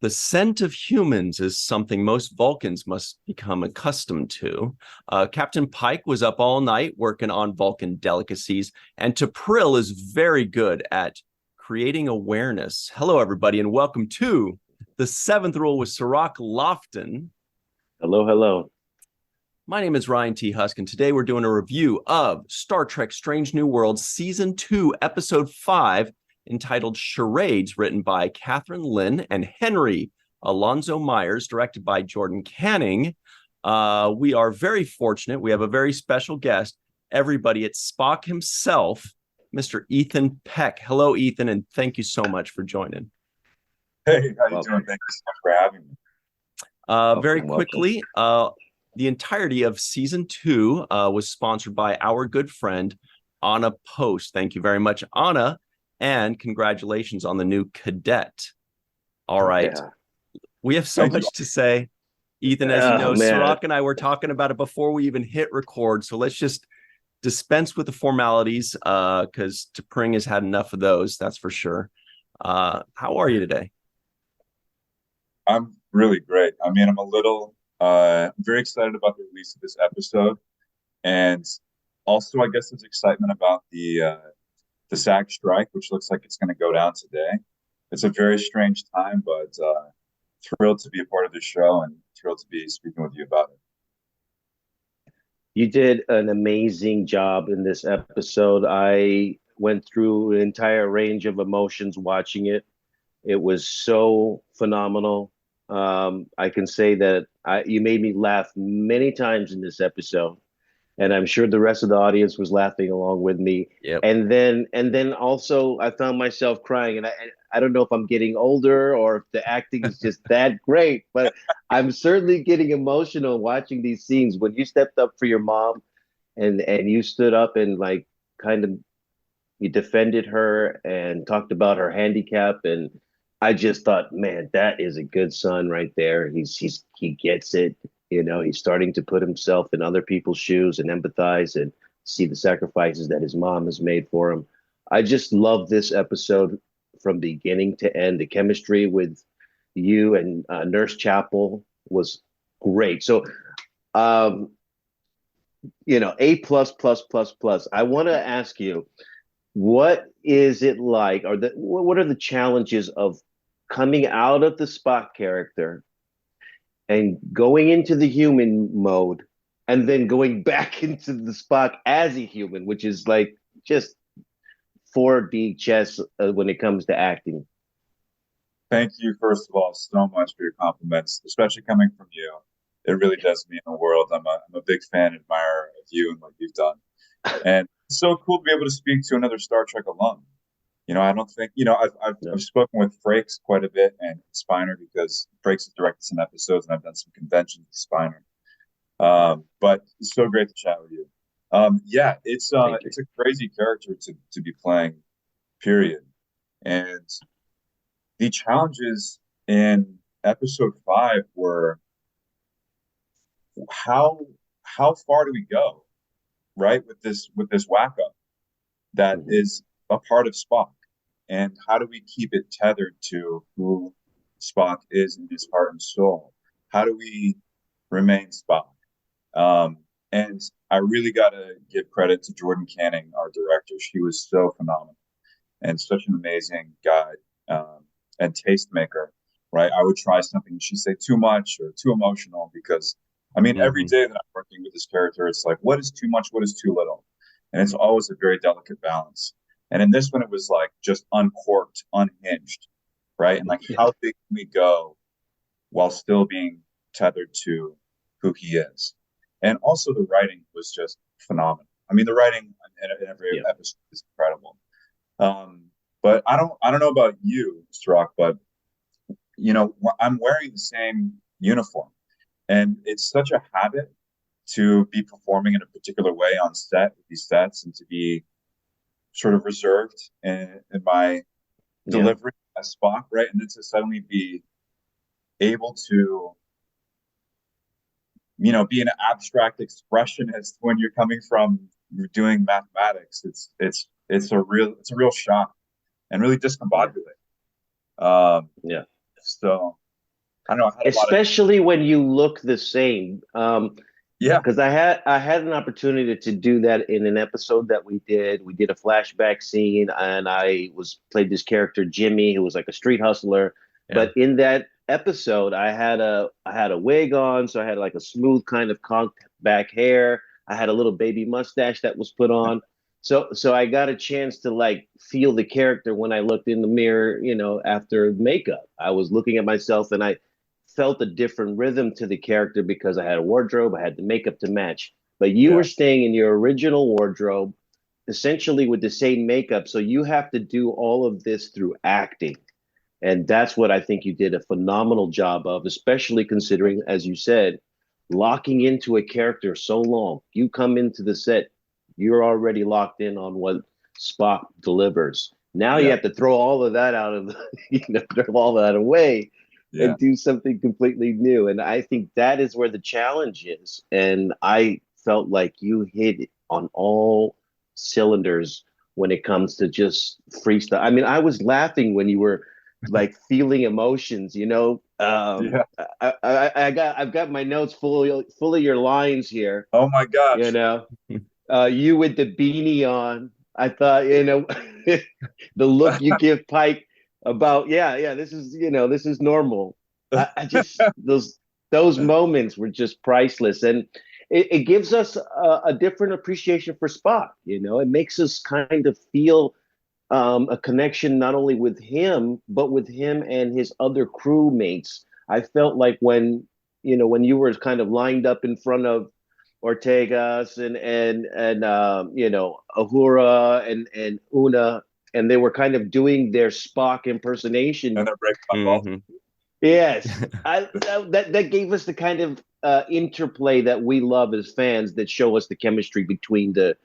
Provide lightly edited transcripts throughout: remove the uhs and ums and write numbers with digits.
The scent of humans is something most Vulcans must become accustomed to. Captain Pike was up all night working on Vulcan delicacies, and T'Pril is very good at creating awareness. Hello, everybody, and welcome to the Seventh Rule with Cirroc Lofton. Hello, hello. My name is Ryan T. Husk, and today we're doing a review of Star Trek Strange New Worlds Season 2, Episode 5, entitled Charades, written by Catherine Lynn and Henry Alonzo Myers, directed by Jordan Canning. We are very fortunate. We have a very special guest, everybody. It's Spock himself, Mr. Ethan Peck. Hello, Ethan, and thank you so much for joining. Hey, how you doing? Thank you so much for having me. Very quickly, the entirety of Season 2 was sponsored by our good friend, Anna Post. Thank you very much, Anna. And congratulations on the new cadet. All right. Yeah. We have so much to say. Ethan, as you know, Cirroc and I were talking about it before we even hit record. So let's just dispense with the formalities because T'Pring has had enough of those, that's for sure. How are you today? I'm really great. I mean, I'm a little very excited about the release of this episode. And also, I guess there's excitement about the SAG strike, which looks like it's going to go down today. It's a very strange time, but thrilled to be a part of the show and thrilled to be speaking with you about it. You did an amazing job in this episode. I went through an entire range of emotions watching it. It was so phenomenal. I can say that you made me laugh many times in this episode. And I'm sure the rest of the audience was laughing along with me. Yep. And then also I found myself crying. And I don't know if I'm getting older or if the acting is just that great, but I'm certainly getting emotional watching these scenes. When you stepped up for your mom and you stood up and like kind of you defended her and talked about her handicap, and I just thought, man, that is a good son right there. He gets it. You know, he's starting to put himself in other people's shoes and empathize and see the sacrifices that his mom has made for him. I just love this episode from beginning to end. The chemistry with you and Nurse Chapel was great. So, A plus plus plus plus. I want to ask you, what is it like, or what are the challenges of coming out of the Spock character and going into the human mode and then going back into the Spock as a human, which is like just 4D chess when it comes to acting? Thank you, first of all, so much for your compliments, especially coming from you. It really does mean the world. I'm a big fan and admirer of you and what you've done. And it's so cool to be able to speak to another Star Trek alum. You know, I don't think, I've spoken with Frakes quite a bit and Spiner because Frakes has directed some episodes and I've done some conventions with Spiner. But it's so great to chat with you. It's a crazy character to be playing, period. And the challenges in episode 5 were how far do we go, right, with this wacko that is a part of Spock. And how do we keep it tethered to who Spock is in his heart and soul? How do we remain Spock? And I really got to give credit to Jordan Canning, our director. She was so phenomenal and such an amazing guide and tastemaker, right? I would try something and she'd say too much or too emotional because, I mean, every day that I'm working with this character, it's like, what is too much? What is too little? And it's always a very delicate balance. And in this one, it was like just uncorked, unhinged, right? And like, how big can we go while still being tethered to who he is? And also the writing was just phenomenal. I mean, the writing in every episode is incredible. But I don't know about you, Cirroc, but, I'm wearing the same uniform. And it's such a habit to be performing in a particular way on set with these sets and to be sort of reserved in my delivery as Spock, right? And then to suddenly be able to, be an abstract expressionist when you're coming from doing mathematics. It's a real shock and really discombobulating. So I don't know. I had a lot of especially when you look the same. yeah, Because I had an opportunity to do that in an episode that we did. We did a flashback scene, and I was played this character Jimmy, who was like a street hustler. Yeah. But in that episode, I had a wig on, so I had like a smooth kind of conked back hair. I had a little baby mustache that was put on. So I got a chance to like feel the character when I looked in the mirror, after makeup. I was looking at myself and I felt a different rhythm to the character because I had a wardrobe, I had the makeup to match. But you yeah, were staying in your original wardrobe, essentially with the same makeup. So you have to do all of this through acting. And that's what I think you did a phenomenal job of, especially considering, as you said, locking into a character so long. You come into the set, you're already locked in on what Spock delivers. Now you yeah, have to throw all of that out of throw all that away yeah. and do something completely new. And I think that is where the challenge is. And I felt like you hit it on all cylinders when it comes to just freestyle. I mean, I was laughing when you were like feeling emotions, Yeah. I've got my notes full of your lines here, Oh my you gosh. know. You with the beanie on. I thought, the look you give Pike about, yeah, this is normal. I just those moments were just priceless, and it gives us a different appreciation for Spock. It makes us kind of feel a connection not only with him but with him and his other crewmates. I felt like when you were kind of lined up in front of Ortegas and Ahura and Una, and they were kind of doing their Spock impersonation. And they're breaking my ball. Hmm. Yes, that gave us the kind of interplay that we love as fans, that show us the chemistry between the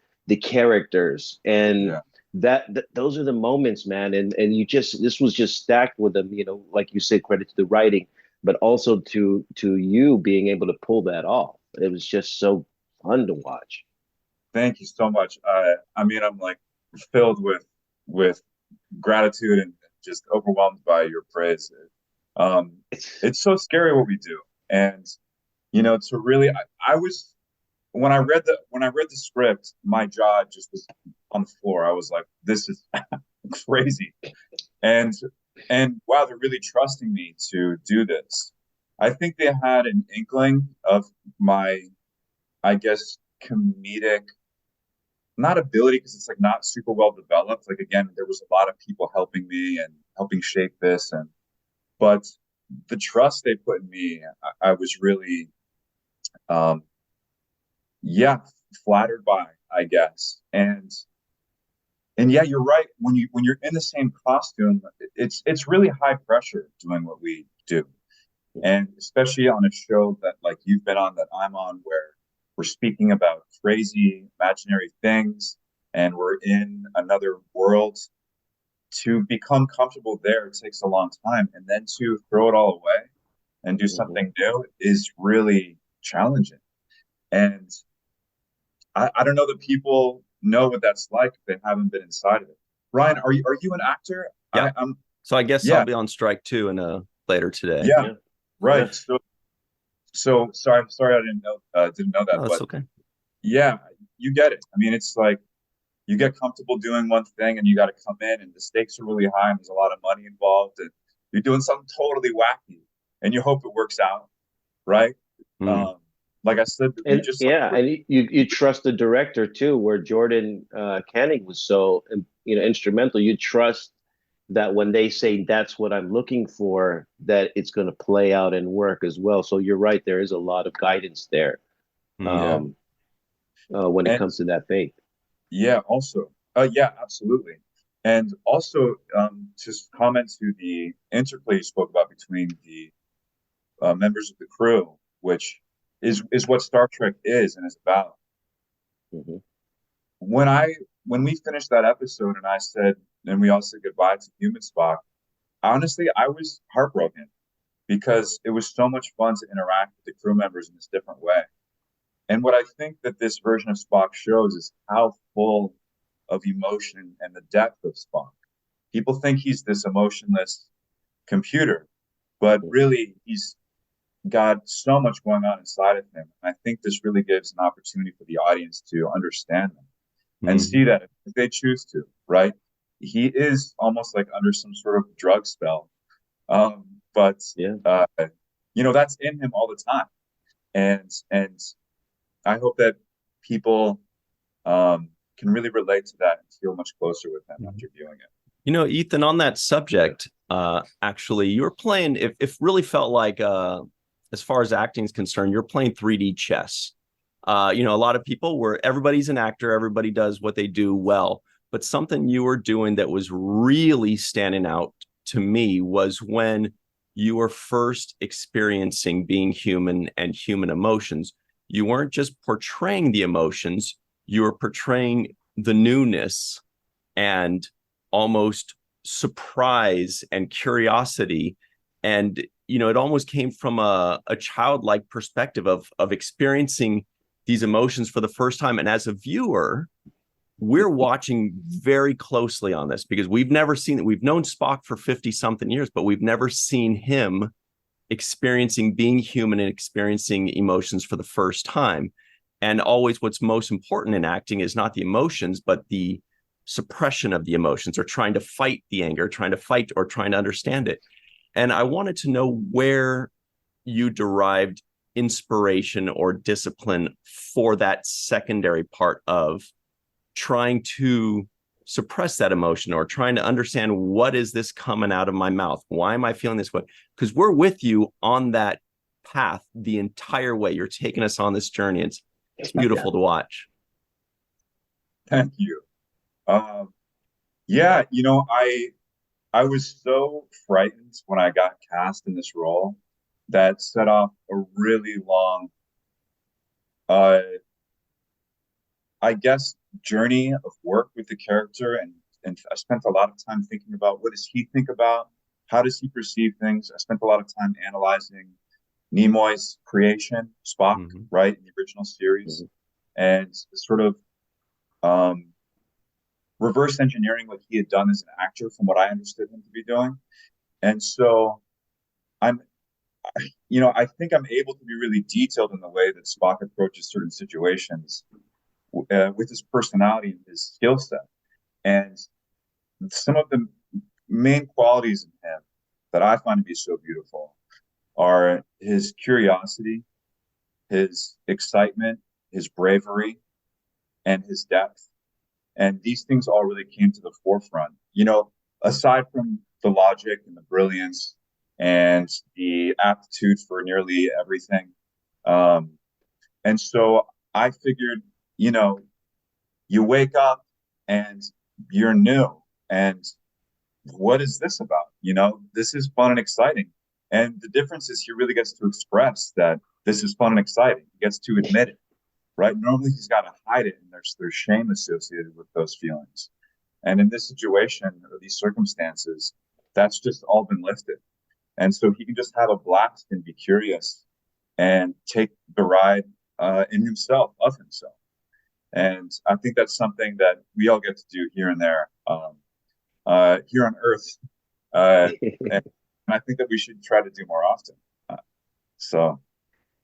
characters, and Yeah. those are the moments, man. And this was just stacked with them. Like you said, credit to the writing, but also to you being able to pull that off. It was just so fun to watch. Thank you so much. I mean, I'm like filled with gratitude and just overwhelmed by your praise. Um, It's it's so scary what we do, and to really, I was when I read the script, my jaw just was on the floor. I was like, this is crazy, and wow, they're really trusting me to do this. I think they had an inkling of my, I guess, comedic not ability because it's like not super well developed. Like again, there was a lot of people helping me and helping shape this, and but the trust they put in me, I was really, um, yeah, flattered by, I guess, and yeah, you're right. When you're in the same costume, it's really high pressure doing what we do, and especially on a show that like you've been on, that I'm on, where we're speaking about crazy imaginary things and we're in another world. To become comfortable there, it takes a long time, and then to throw it all away and do Mhm. something new is really challenging. And I don't know that people know what that's like if they haven't been inside of it. Ryan, are you an actor? Yeah. I'm So I guess I'll yeah, be on strike too and later today. yeah, Yeah, yeah. right. So sorry, I'm sorry I didn't know that, Oh, it's but okay. yeah, you get it. I mean, it's like you get comfortable doing one thing and you got to come in and the stakes are really high and there's a lot of money involved and you're doing something totally wacky and you hope it works out, right? Mm. Um, like I said, we And just like yeah, and you trust the director too, where Jordan Canning was so instrumental. You trust that when they say that's what I'm looking for, that it's going to play out and work as well. So you're right, there is a lot of guidance there, Mm. yeah, um, when it and comes to that faith. yeah, also, yeah, absolutely, and also just comment to the interplay you spoke about between the members of the crew, which is what Star Trek is and is about. Mhm. when I when we finished that episode and I said and we all said goodbye to human Spock, honestly, I was heartbroken because it was so much fun to interact with the crew members in this different way. And what I think that this version of Spock shows is how full of emotion and the depth of Spock. People think he's this emotionless computer, but really he's got so much going on inside of him. And I think this really gives an opportunity for the audience to understand him and see that if they choose to, right? He is almost like under some sort of drug spell. But that's in him all the time. And I hope that people can really relate to that and feel much closer with him after viewing it. You know, Ethan, on that subject, actually, you were playing, it really felt like, as far as acting is concerned, you're playing 3D chess. A lot of people everybody's an actor, everybody does what they do well, but something you were doing that was really standing out to me was when you were first experiencing being human and human emotions. You weren't just portraying the emotions, you were portraying the newness and almost surprise and curiosity. And, it almost came from a childlike perspective of experiencing these emotions for the first time. And as a viewer, we're watching very closely on this because we've never seen it. We've known Spock for 50 something years, but we've never seen him experiencing being human and experiencing emotions for the first time. And always what's most important in acting is not the emotions, but the suppression of the emotions, or trying to fight the anger, trying to understand it. And I wanted to know where you derived inspiration or discipline for that secondary part of trying to suppress that emotion, or trying to understand, what is this coming out of my mouth? Why am I feeling this way? Because we're with you on that path the entire way. You're taking us on this journey. It's beautiful to watch. Thank you. I was so frightened when I got cast in this role that set off a really long, I guess, journey of work with the character. And I spent a lot of time thinking about, what does he think about? How does he perceive things? I spent a lot of time analyzing Nimoy's creation, Spock, right, in the original series, and sort of reverse engineering what he had done as an actor from what I understood him to be doing. And so I think I'm able to be really detailed in the way that Spock approaches certain situations with his personality and his skill set. And some of the main qualities in him that I find to be so beautiful are his curiosity, his excitement, his bravery, and his depth. And these things all really came to the forefront. Aside from the logic and the brilliance and the aptitude for nearly everything. And so I figured, you wake up and you're new. And what is this about? This is fun and exciting. And the difference is he really gets to express that this is fun and exciting. He gets to admit it, right? Normally he's got to hide it, and there's shame associated with those feelings. And in this situation or these circumstances, that's just all been lifted. And so he can just have a blast and be curious and take the ride in himself, of himself. And I think that's something that we all get to do here and there, here on Earth. And I think that we should try to do more often.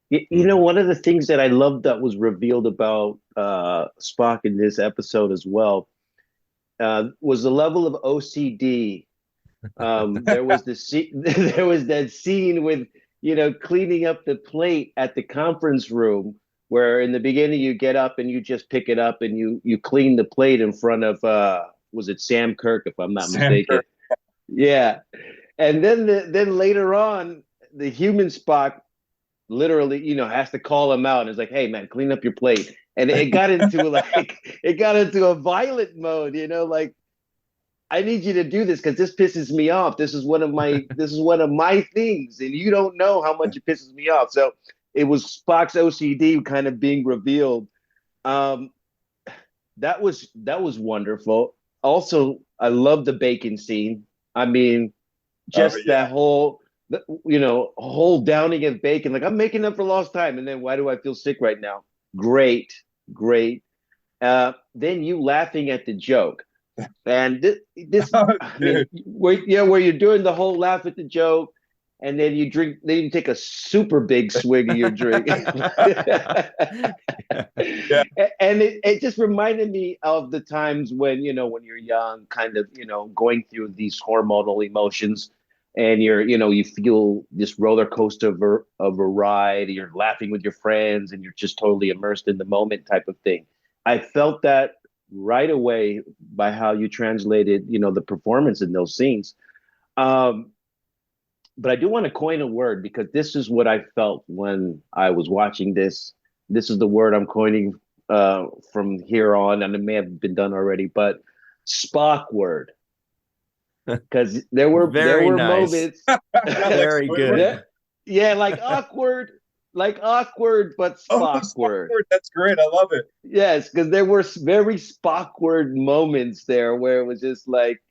One of the things that I loved that was revealed about Spock in this episode as well was the level of OCD. There was that scene with cleaning up the plate at the conference room, where in the beginning you get up and you just pick it up and you clean the plate in front of was it Sam Kirk, if I'm not mistaken? Kirk. Yeah. And then later on, the human Spock literally, has to call him out. And it's like, hey man, clean up your plate. And it got into a violent mode, like, I need you to do this because this pisses me off. This is one of my things, and you don't know how much it pisses me off. So it was Spock's OCD kind of being revealed. That was wonderful. Also, I love the bacon scene. I mean, that whole downing of bacon. Like, I'm making up for lost time, and then why do I feel sick right now? Great. Then you laughing at the joke. And this where you're doing the whole laugh at the joke, and then you drink, then you take a super big swig of your drink. Yeah. And it just reminded me of the times when, when you're young, kind of, going through these hormonal emotions, and you feel this roller coaster of a ride, you're laughing with your friends and you're just totally immersed in the moment type of thing. I felt that right away by how you translated, the performance in those scenes. But I do want to coin a word, because this is what I felt when I was watching this. This is the word I'm coining from here on, and it may have been done already, but Spock word. Because there were nice. moments. Very good. Yeah, like awkward, but Spock word. That's great. I love it. Yes, because there were very Spock-word moments there where it was just like,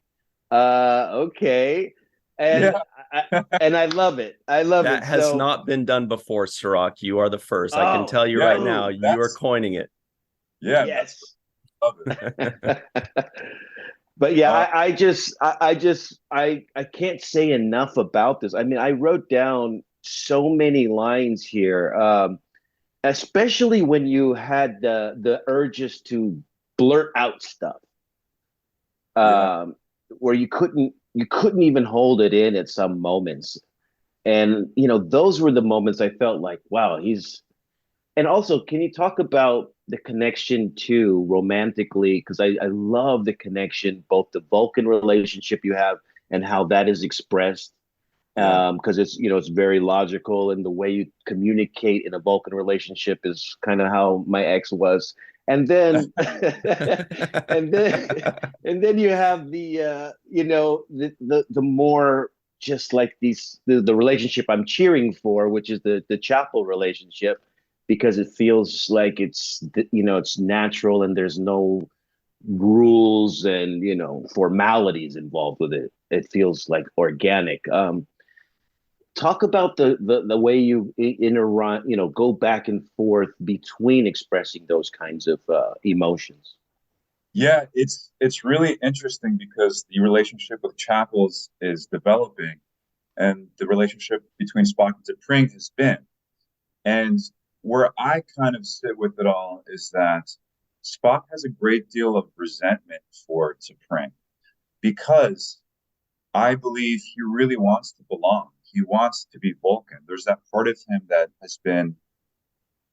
okay. And I love it. I love it. That has not been done before, Cirroc. You are the first. I can Oh, tell you yeah, right now, you are coining it. Yeah. Yes. Love it. But yeah, I can't say enough about this. I mean, I wrote down so many lines here, especially when you had the urges to blurt out stuff, where you couldn't even hold it in at some moments. And those were the moments I felt like, wow, and also, can you talk about the connection too, romantically? Because I love the connection, both the Vulcan relationship you have and how that is expressed. Because it's very logical, and the way you communicate in a Vulcan relationship is kind of how my ex was. And then and then you have the the more just like the relationship I'm cheering for, which is the chapel relationship, because it feels like it's natural, and there's no rules and formalities involved with it. It feels like organic. Talk about the way you go back and forth between expressing those kinds of emotions. Yeah, it's really interesting because the relationship with Chapels is developing, and the relationship between Spock and T'Pring has been. And where I kind of sit with it all is that Spock has a great deal of resentment for T'Pring, because I believe he really wants to belong. He wants to be Vulcan. There's that part of him that has been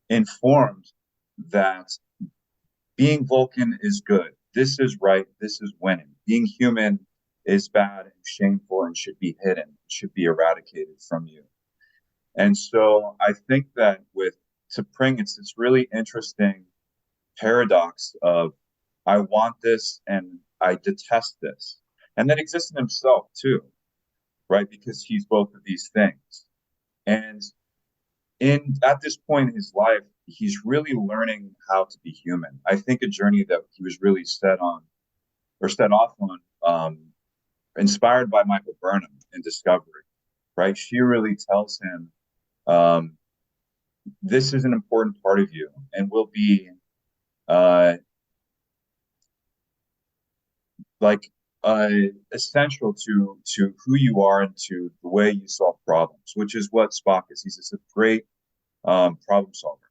informed that being Vulcan is good. This is right. This is winning. Being human is bad and shameful and should be hidden, should be eradicated from you. And so I think that with T'Pring, it's this really interesting paradox of, I want this and I detest this. And that exists in himself too, right? Because he's both of these things. And at this point in his life, he's really learning how to be human. I think a journey that he was really set off on, inspired by Michael Burnham in Discovery, right? She really tells him, this is an important part of you and will be essential to who you are and to the way you solve problems, which is what Spock is. He's a great problem solver.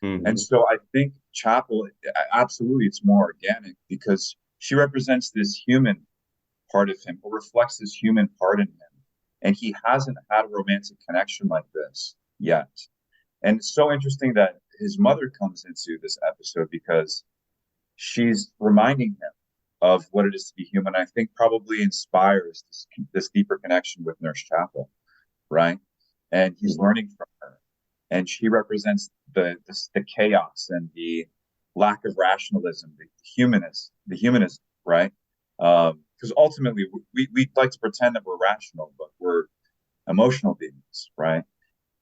Mm-hmm. And so I think Chapel, absolutely, it's more organic because she represents this human part of him, or reflects this human part in him. And he hasn't had a romantic connection like this yet. And it's so interesting that his mother comes into this episode because she's reminding him of what it is to be human. I think probably inspires this deeper connection with Nurse Chapel, right? And he's learning from her. And she represents the chaos and the lack of rationalism, the humanism, right? Because ultimately we like to pretend that we're rational, but we're emotional beings, right?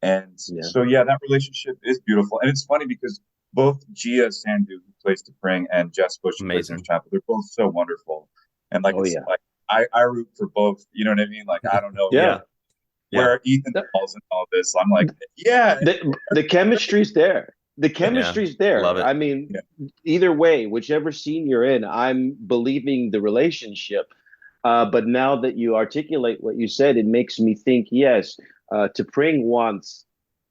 And so that relationship is beautiful. And it's funny because both Gia Sandhu, who plays T'Pring, and Jess Bush, who plays Nurse Chapel, they're both so wonderful. And like, I root for both. You know what I mean? Like, I don't know where Ethan falls in all this. I'm like, the chemistry's there. The chemistry's there. Love it. I mean, either way, whichever scene you're in, I'm believing the relationship. But now that you articulate what you said, it makes me think, yes, T'Pring wants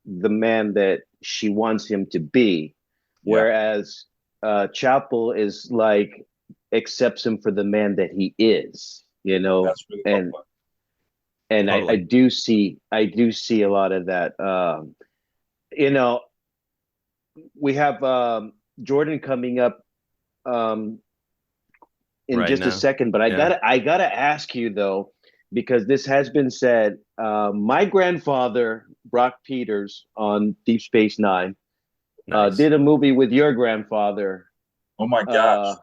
the man that she wants him to be, Yeah, whereas Chapel is like accepts him for the man that he is, you know, that's really well and put. I Totally. do see a lot of that. You know, we have Jordan coming up um, in Right just a now. second, but Yeah. I gotta ask you though, because this has been said. My grandfather Brock Peters on Deep Space Nine Nice. did a movie with your grandfather, Oh my uh, gosh.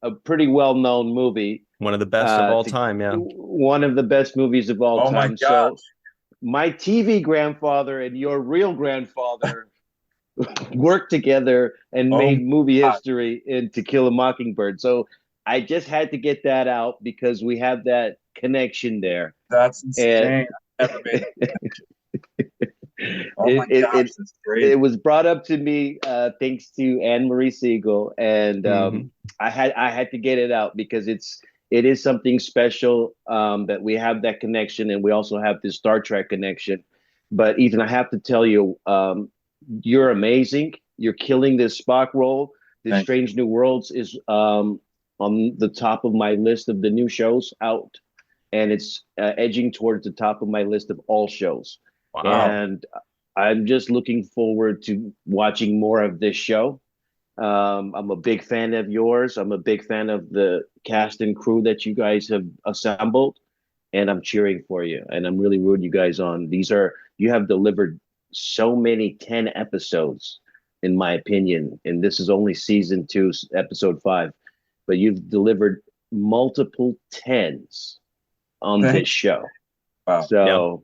a pretty well known movie, One of the best of all to time. Yeah. one of the best movies of all Oh my time. So gosh. my TV grandfather and your real grandfather worked together and Oh my made movie gosh. history in To Kill a Mockingbird. So I just had to get that out because we have that connection there. That's And insane. I've never made that connection. Oh my it gosh, it that's it crazy. was brought up to me thanks to Anne Marie Siegel, and Hmm. I had to get it out because it is something special that we have that connection, and we also have this Star Trek connection. But Ethan, I have to tell you, you're amazing. You're killing this Spock role. This Thank you. Strange New Worlds is on the top of my list of the new shows out, and it's edging towards the top of my list of all shows. Wow. And I'm just looking forward to watching more of this show. I'm a big fan of yours. I'm a big fan of the cast and crew that you guys have assembled, and I'm cheering for you. And I'm really rooting you guys on. You have delivered so many 10 episodes, in my opinion, and this is only season two, episode 5, but you've delivered multiple tens on Thank this show. Wow. Yeah. So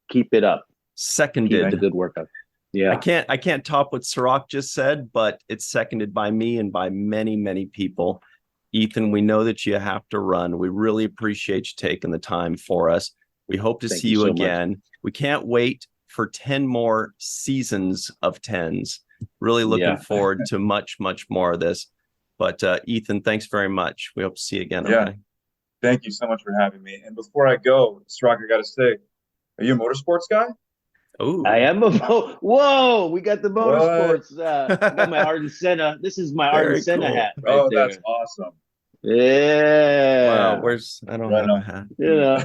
keep it up. Keep Seconded. the good work up. Yeah. I can't top what Cirroc just said, but it's seconded by me and by many, many people. Ethan, we know that you have to run. We really appreciate you taking the time for us. We hope to Thank see you you so much. again. We can't wait for 10 more seasons of tens. Really looking Yeah. forward to much, much more of this. But Ethan, thanks very much. We hope to see you again. Yeah. Okay. Thank you so much for having me. And before I go, Strock, I gotta say, are you a motorsports guy? Oh, I am whoa, we got the What? motorsports. I got my Arden Senna. This is my Arden very Senna cool. hat right Oh, that's there. awesome. Yeah. Wow, I don't Right have a on. hat. You know.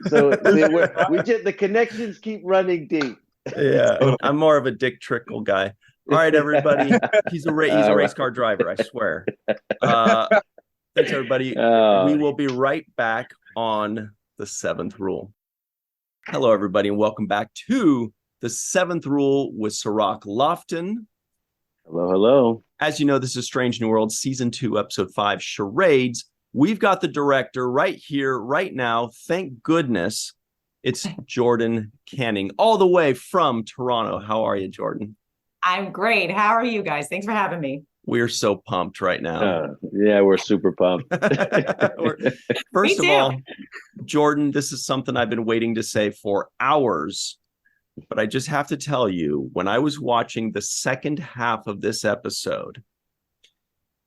So see, Appreciate it, we man. just the connections keep running deep. Yeah, Totally. I'm more of a Dick Trickle guy. All right, everybody. He's a All race right. car driver, I swear. Uh, thanks, everybody. We will be right back on the seventh rule. Hello, everybody, and welcome back to the seventh rule with Cirroc Lofton. Hello, hello. As you know, this is Strange New World, Season 2, Episode 5, Charades. We've got the director right here, right now. Thank goodness. It's Jordan Canning, all the way from Toronto. How are you, Jordan? I'm great. How are you guys? Thanks for having me. We're so pumped right now. Yeah, we're super pumped. First of too. all, Jordan, this is something I've been waiting to say for hours, but I just have to tell you, when I was watching the second half of this episode,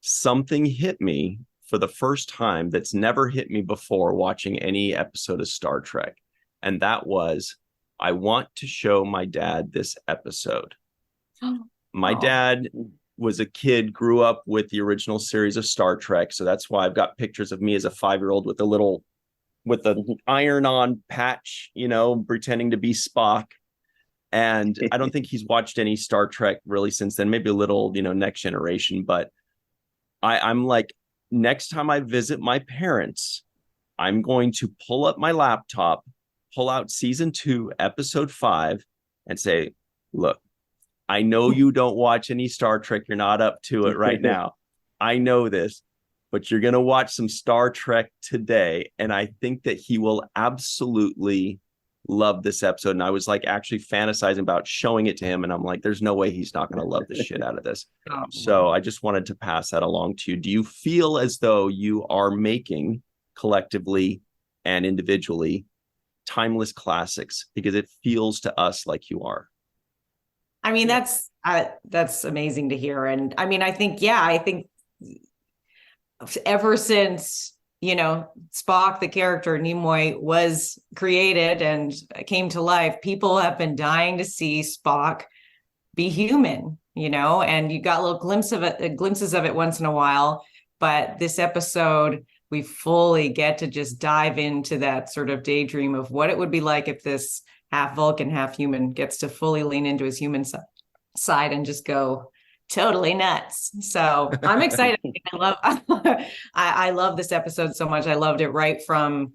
something hit me for the first time that's never hit me before watching any episode of Star Trek. And that was, I want to show my dad this episode. My dad was a kid, grew up with the original series of Star Trek. So that's why I've got pictures of me as a 5-year-old with the iron-on patch, pretending to be Spock. And I don't think he's watched any Star Trek really since then, maybe a little, Next Generation. But I'm like, next time I visit my parents, I'm going to pull up my laptop, pull out season 2, episode 5, and say, look, I know you don't watch any Star Trek. You're not up to it right now. I know this, but you're going to watch some Star Trek today. And I think that he will absolutely love this episode. And I was like actually fantasizing about showing it to him. And I'm like, there's no way he's not going to love the shit out of this. So I just wanted to pass that along to you. Do you feel as though you are making collectively and individually timeless classics? Because it feels to us like you are. I mean, that's amazing to hear. And I mean, I think ever since, Spock, the character Nimoy, was created and came to life, people have been dying to see Spock be human, and you got little glimpses of it once in a while. But this episode, we fully get to just dive into that sort of daydream of what it would be like if this half Vulcan, half human gets to fully lean into his human side and just go totally nuts. So I'm excited. I love this episode so much. I loved it right from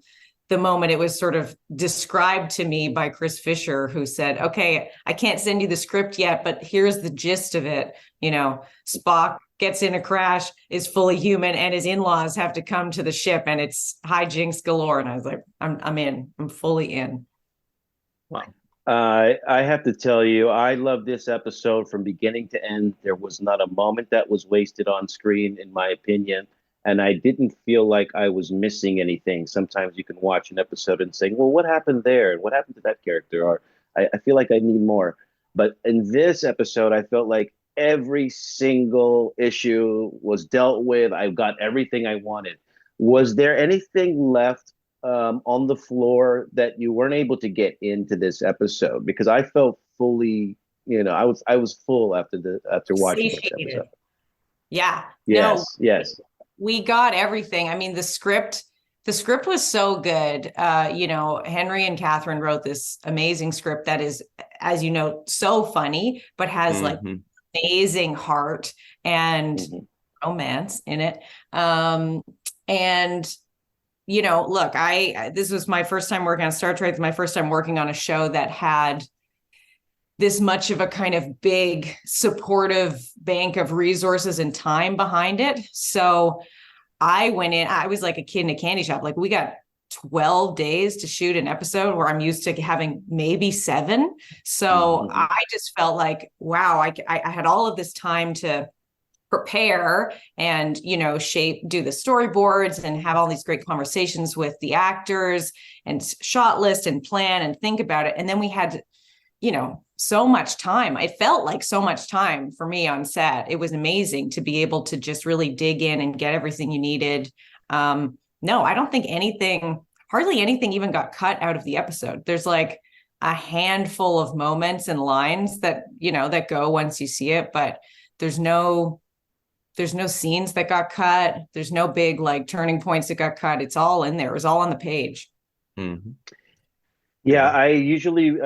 the moment it was sort of described to me by Chris Fisher, who said, okay, I can't send you the script yet, but here's the gist of it. Spock gets in a crash, is fully human, and his in-laws have to come to the ship, and it's hijinks galore. And I was like, I'm in. I'm fully in. Wow. I have to tell you, I love this episode from beginning to end. There was not a moment that was wasted on screen, in my opinion. And I didn't feel like I was missing anything. Sometimes you can watch an episode and say, well, what happened there? And what happened to that character? Or I feel like I need more. But in this episode, I felt like every single issue was dealt with. I got everything I wanted. Was there anything left on the floor that you weren't able to get into this episode? Because I felt fully, I was full after watching this episode. Yeah. Yes. No, yes. We got everything. I mean, the script was so good. Henry and Catherine wrote this amazing script that is, as you know, so funny, but has like amazing heart and romance in it. Look, this was my first time working on Star Trek. It's my first time working on a show that had this much of a kind of big supportive bank of resources and time behind it. So I went in, I was like a kid in a candy shop. Like, we got 12 days to shoot an episode where I'm used to having maybe 7. So I just felt like, wow, I had all of this time to prepare and, do the storyboards and have all these great conversations with the actors and shot list and plan and think about it. And then we had, so much time. It felt like so much time for me on set. It was amazing to be able to just really dig in and get everything you needed. No, I don't think hardly anything even got cut out of the episode. There's like a handful of moments and lines that, that go once you see it, but there's no scenes that got cut. There's no big like turning points that got cut. It's all in there. It was all on the page. Mm-hmm. Yeah, I usually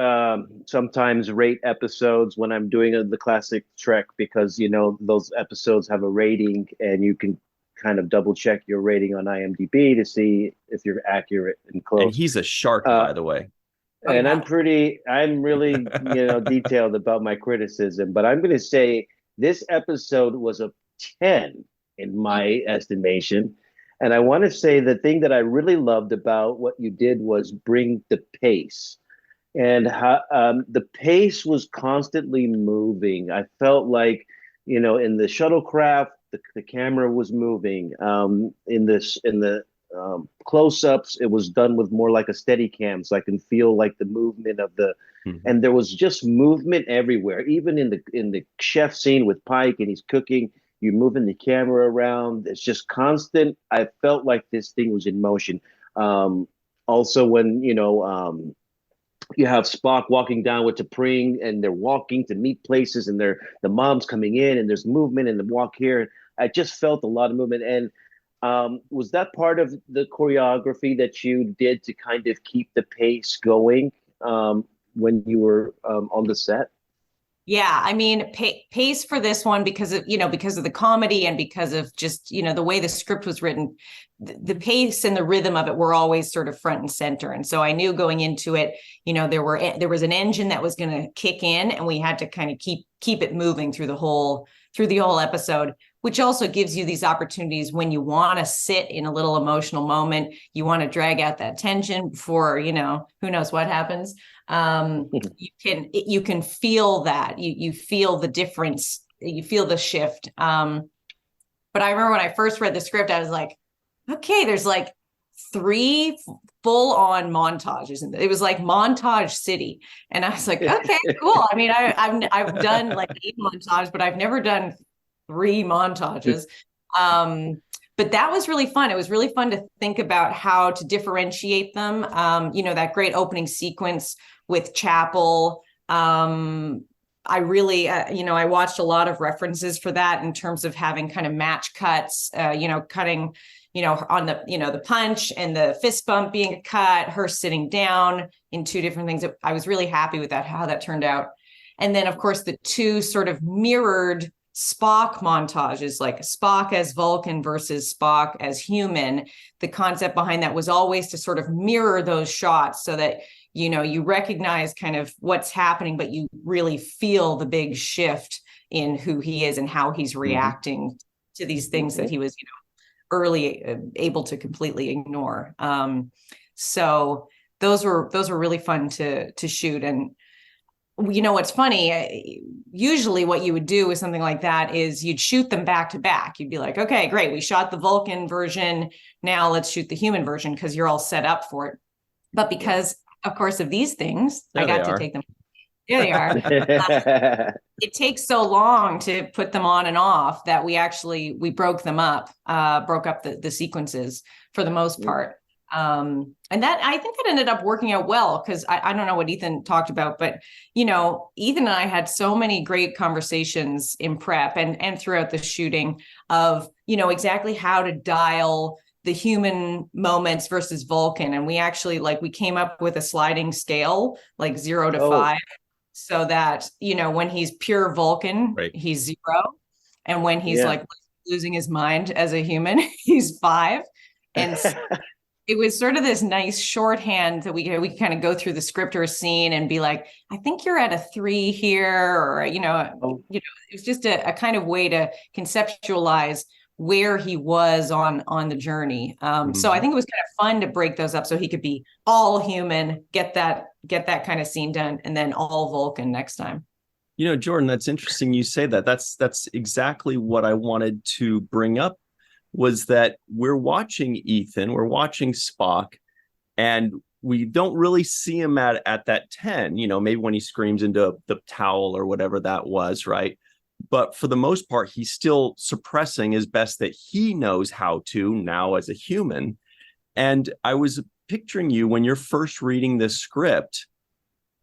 sometimes rate episodes when I'm doing the classic Trek, because, those episodes have a rating and you can kind of double check your rating on IMDb to see if you're accurate and close. And he's a shark, by the way. And I'm really, detailed about my criticism, but I'm going to say this episode was a 10 in my estimation. And I want to say the thing that I really loved about what you did was bring the pace. And how, the pace was constantly moving. I felt like, in the shuttlecraft, the camera was moving. In the close-ups, it was done with more like a steady cam, so I can feel like the movement of the. And there was just movement everywhere. Even in the chef scene with Pike and he's cooking, you're moving the camera around. It's just constant. I felt like this thing was in motion. Also, when you have Spock walking down with T'Pring, and they're walking to meet places, and the mom's coming in, and there's movement and the walk here. I just felt a lot of movement. And was that part of the choreography that you did to kind of keep the pace going when you were on the set? Yeah, I mean, pace for this one because of the comedy and because of just, the way the script was written, the pace and the rhythm of it were always sort of front and center. And so I knew going into it, there was an engine that was going to kick in, and we had to kind of keep it moving through the whole episode, which also gives you these opportunities when you want to sit in a little emotional moment, you want to drag out that tension before, who knows what happens. You can feel that you feel the difference, you feel the shift. But I remember when I first read the script, I was like, okay, there's like 3 full-on montages, and it was like Montage City, and I was like, okay, cool. I mean, I've done like 8 montages, but I've never done 3 montages. but that was really fun. It was really fun to think about how to differentiate them. That great opening sequence with Chapel. I really, I watched a lot of references for that in terms of having kind of match cuts, cutting, on the, the punch and the fist bump being a cut, her sitting down in two different things. I was really happy with that, how that turned out. And then, of course, the two sort of mirrored Spock montages, like Spock as Vulcan versus Spock as human. The concept behind that was always to sort of mirror those shots so that, you recognize kind of what's happening, but you really feel the big shift in who he is and how he's reacting to these things that he was, early able to completely ignore. So those were really fun to shoot. And what's funny, usually what you would do with something like that is you'd shoot them back to back. You'd be like, okay, great, we shot the Vulcan version, now let's shoot the human version because you're all set up for it. But because, of course, of these things, I got to take them. There they are. It takes so long to put them on and off that we broke them up, broke up the sequences for the most part. And that, I think that ended up working out well, because I don't know what Ethan talked about, but, Ethan and I had so many great conversations in prep and throughout the shooting of, exactly how to dial the human moments versus Vulcan. And we actually, we came up with a sliding scale, 0 to 5. So that, when he's pure Vulcan, he's 0. And when he's losing his mind as a human, he's 5. And it was sort of this nice shorthand that we could kind of go through the script or scene and be like, I think you're at a 3 here, or, it was just a kind of way to conceptualize where he was on the journey. So I think it was kind of fun to break those up so he could be all human, get that kind of scene done, and then all Vulcan next time. Jordan, that's interesting you say that. That's exactly what I wanted to bring up, was that we're watching Ethan, we're watching Spock, and we don't really see him at that 10, maybe when he screams into the towel or whatever that was, right? But for the most part, he's still suppressing as best that he knows how to now as a human. And I was picturing you when you're first reading this script,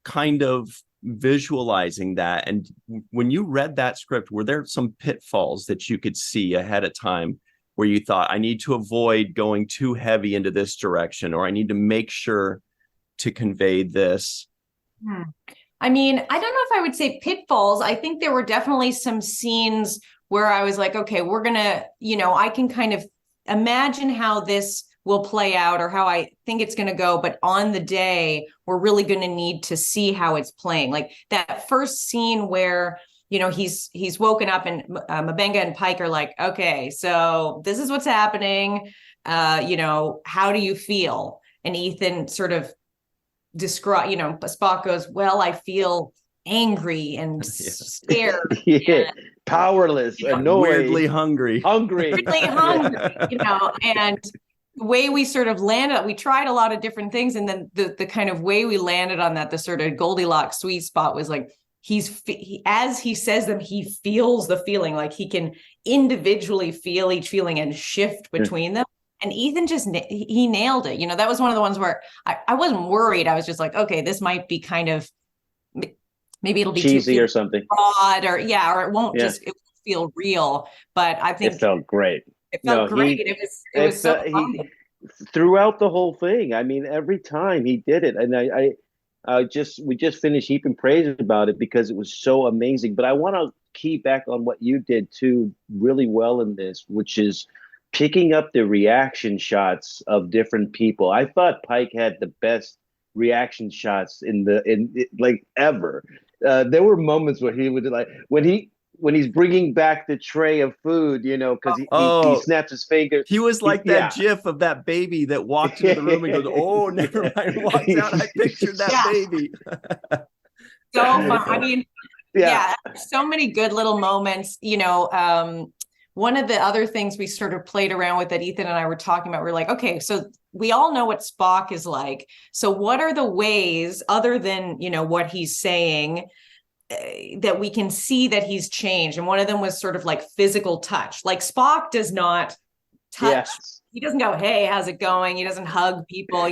kind of visualizing that. And when you read that script, were there some pitfalls that you could see ahead of time where you thought, I need to avoid going too heavy into this direction, or I need to make sure to convey this? I mean, I don't know if I would say pitfalls. I think there were definitely some scenes where I was like, okay, we're going to, I can kind of imagine how this will play out or how I think it's going to go. But on the day, we're really going to need to see how it's playing. Like that first scene where, he's woken up and M'Benga and Pike are like, okay, so this is what's happening. How do you feel? And Ethan sort of describe, Spock goes, well, I feel angry and scared, and, powerless, annoyed, weirdly hungry, weirdly hungry, and the way we sort of landed, we tried a lot of different things, and then the kind of way we landed on that, the sort of Goldilocks sweet spot was like, as he says them, he feels the feeling, like he can individually feel each feeling and shift between them. And Ethan he nailed it. That was one of the ones where I wasn't worried. I was just like, okay, this might be kind of, maybe it'll be cheesy or something, broad, or it won't it won't feel real. But I think it felt great. It felt great. It was so fun. Throughout the whole thing. I mean, every time he did it, and we just finished heaping praise about it because it was so amazing. But I want to key back on what you did too, really well in this, which is picking up the reaction shots of different people. I thought Pike had the best reaction shots in ever. There were moments where he would when he's bringing back the tray of food, because he snaps his fingers. He was like that GIF of that baby that walked into the room and goes, "Oh, never mind." Walks out. I pictured that baby. So fun. I mean, so many good little moments. One of the other things we sort of played around with that Ethan and I were talking about, we're like, okay, so we all know what Spock is like. So what are the ways, other than, what he's saying, that we can see that he's changed? And one of them was sort of like physical touch. Like Spock does not touch. Yes. He doesn't go, hey, how's it going? He doesn't hug people,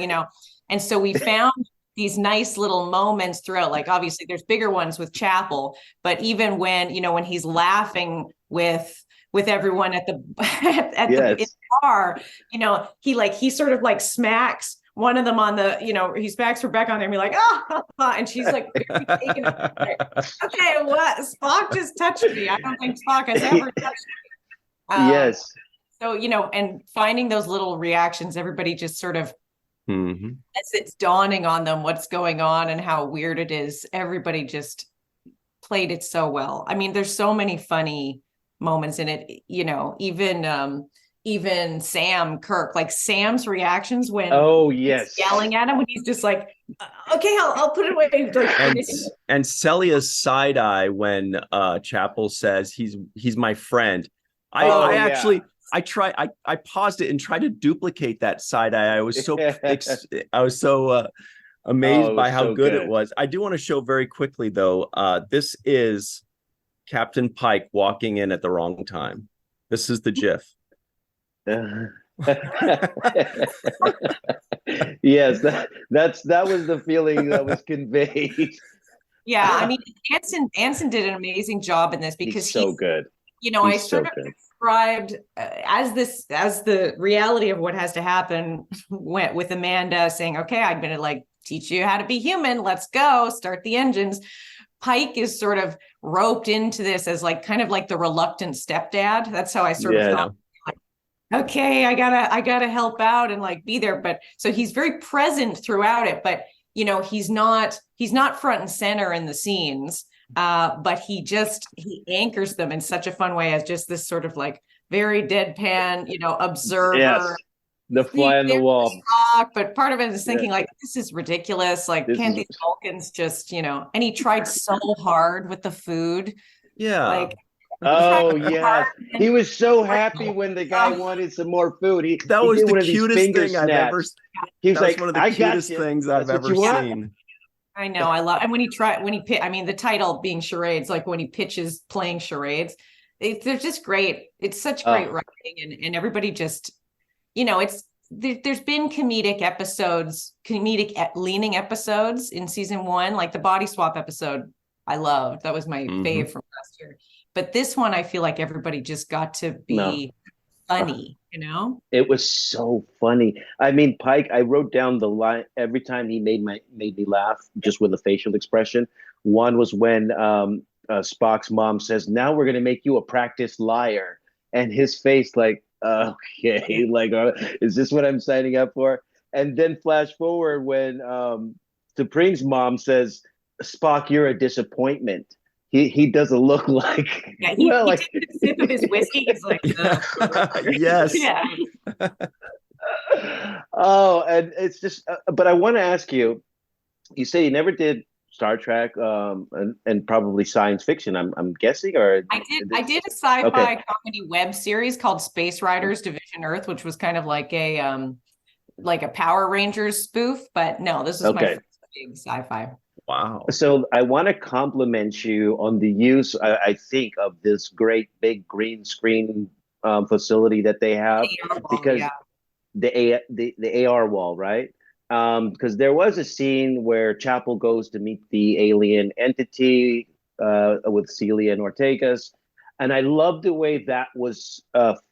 And so we found these nice little moments throughout. Like, obviously there's bigger ones with Chapel, but even when, when he's laughing with everyone at the at the, in the bar, he sort of like smacks one of them on the, he smacks Rebecca on there and be like, oh, and she's like, very taken aback, like, okay, what? Spock just touched me. I don't think Spock has ever touched me. Yes. So, and finding those little reactions, everybody just sort of, as it's dawning on them what's going on and how weird it is, everybody just played it so well. I mean, there's so many funny moments in it, even Sam Kirk, like Sam's reactions when he's yelling at him, when he's just like, okay, I'll put it away. Like, and Celia's side eye when Chapel says he's my friend. I paused it and tried to duplicate that side eye. I was so amazed by how good it was. I do want to show very quickly though. This is Captain Pike walking in at the wrong time. This is the GIF. Yes, that was the feeling that was conveyed. Yeah, I mean, Anson did an amazing job in this because he's so good. I sort of described as the reality of what has to happen went with Amanda saying, okay, I'm going to like teach you how to be human. Let's go start the engines. Pike is sort of roped into this as like kind of like the reluctant stepdad. That's how I sort of felt. Like, okay, I gotta help out and like be there. But so he's very present throughout it, but he's not front and center in the scenes. But he anchors them in such a fun way as just this sort of like very deadpan, observer. Yes. The fly on the wall. But part of it is thinking like, this is ridiculous. Like, can't these Vulcans just, and he tried so hard with the food. Yeah. Like, he was so happy when the guy wanted some more food. That was the cutest thing I've ever seen. He was like, one of the cutest things I've ever seen. I know, I love, and when the title being Charades, like when he pitches playing charades, they're just great. It's such great writing, and everybody just, there's been comedic leaning episodes in season 1, like the body swap episode. I loved. That was my fave from last year. But this one, I feel like everybody just got to be funny, It was so funny. I mean, Pike, I wrote down the line every time he made me laugh just with a facial expression. One was when Spock's mom says, now we're going to make you a practiced liar. And his face like, okay, like, is this what I'm signing up for? And then flash forward when Supreme's mom says, Spock, you're a disappointment. He doesn't look like. Yeah, he took a sip of his whiskey. He's like, yes. Yeah. And it's just. But I want to ask you. You say you never did Star Trek, and probably science fiction. I'm guessing, or I did a sci-fi comedy web series called Space Riders Division Earth, which was kind of like a Power Rangers spoof. But no, this is my first big sci-fi. Wow. So I want to compliment you on the use, I think, of this great big green screen facility that they have, because the AR wall, right? Because there was a scene where Chapel goes to meet the alien entity with Celia and Ortegas, and I love the way that was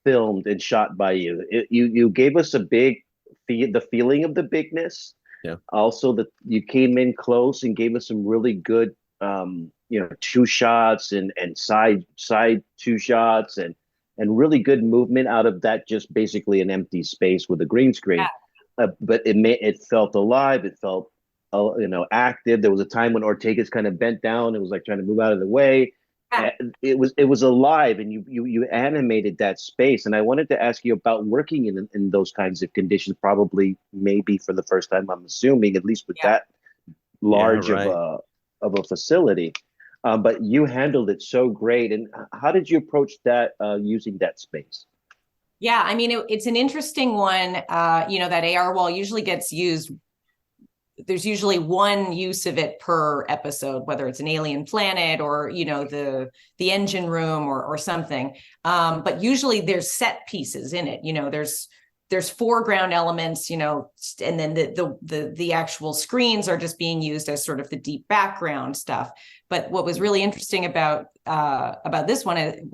filmed and shot by you. You gave us the feeling of the bigness. Yeah. Also, that you came in close and gave us some really good, two shots and side two shots and really good movement out of that, just basically an empty space with a green screen. Yeah. But it felt alive. It felt, active. There was a time when Ortega's kind of bent down. It was like trying to move out of the way. Yeah. It was alive, and you animated that space. And I wanted to ask you about working in those kinds of conditions, maybe for the first time, I'm assuming, at least with that large of a facility. But you handled it so great. And how did you approach that, using that space? Yeah, I mean, it's an interesting one. That AR wall usually gets used there's usually one use of it per episode, whether it's an alien planet or, the engine room or something. But usually there's set pieces in it. There's foreground elements, and then the actual screens are just being used as sort of the deep background stuff. But what was really interesting about this one,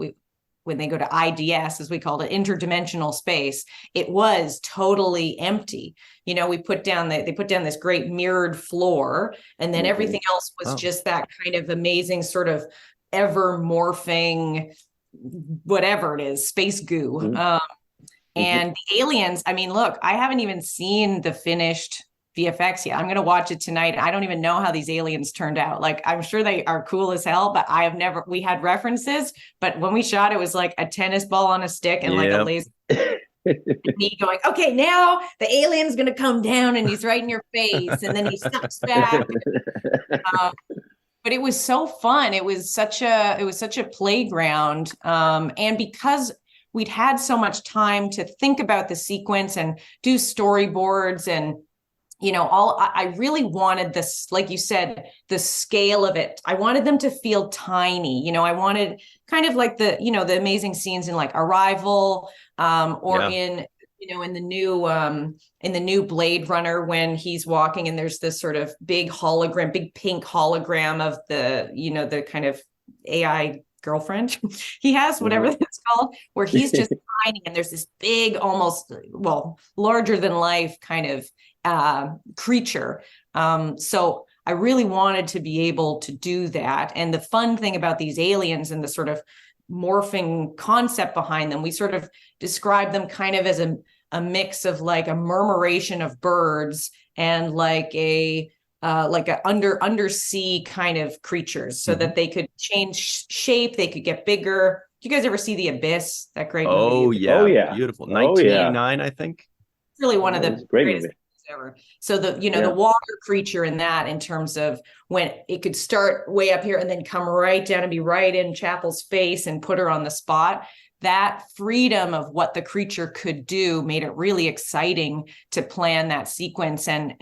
when they go to IDS, as we called it, interdimensional space, it was totally empty. They put down this great mirrored floor, and then everything else was just that kind of amazing sort of ever morphing, whatever it is, space goo. And the aliens, I mean, look, I haven't even seen the finished VFX yet. I'm going to watch it tonight. I don't even know how these aliens turned out. Like, I'm sure they are cool as hell, but we had references, but when we shot, it was like a tennis ball on a stick and like a laser. Me going, okay, now the alien's going to come down and he's right in your face. And then he sucks back. But it was so fun. It was such a playground. And because we'd had so much time to think about the sequence and do storyboards and, I really wanted this, like you said, the scale of it. I wanted them to feel tiny. I wanted kind of like the amazing scenes in like Arrival, in the new Blade Runner, when he's walking and there's this sort of big pink hologram of the kind of AI girlfriend he has, whatever that's called, where he's just tiny and there's this big, almost, larger than life kind of creature. So I really wanted to be able to do that. And the fun thing about these aliens and the sort of morphing concept behind them, we sort of describe them kind of as a mix of like a murmuration of birds and like a undersea kind of creatures, so that they could change shape, they could get bigger. Do you guys ever see The Abyss? That great movie? Oh yeah, beautiful. 1989, I think. It's really one of the greatest movie ever. So the water creature in that, in terms of when it could start way up here and then come right down and be right in Chapel's face and put her on the spot. That freedom of what the creature could do made it really exciting to plan that sequence and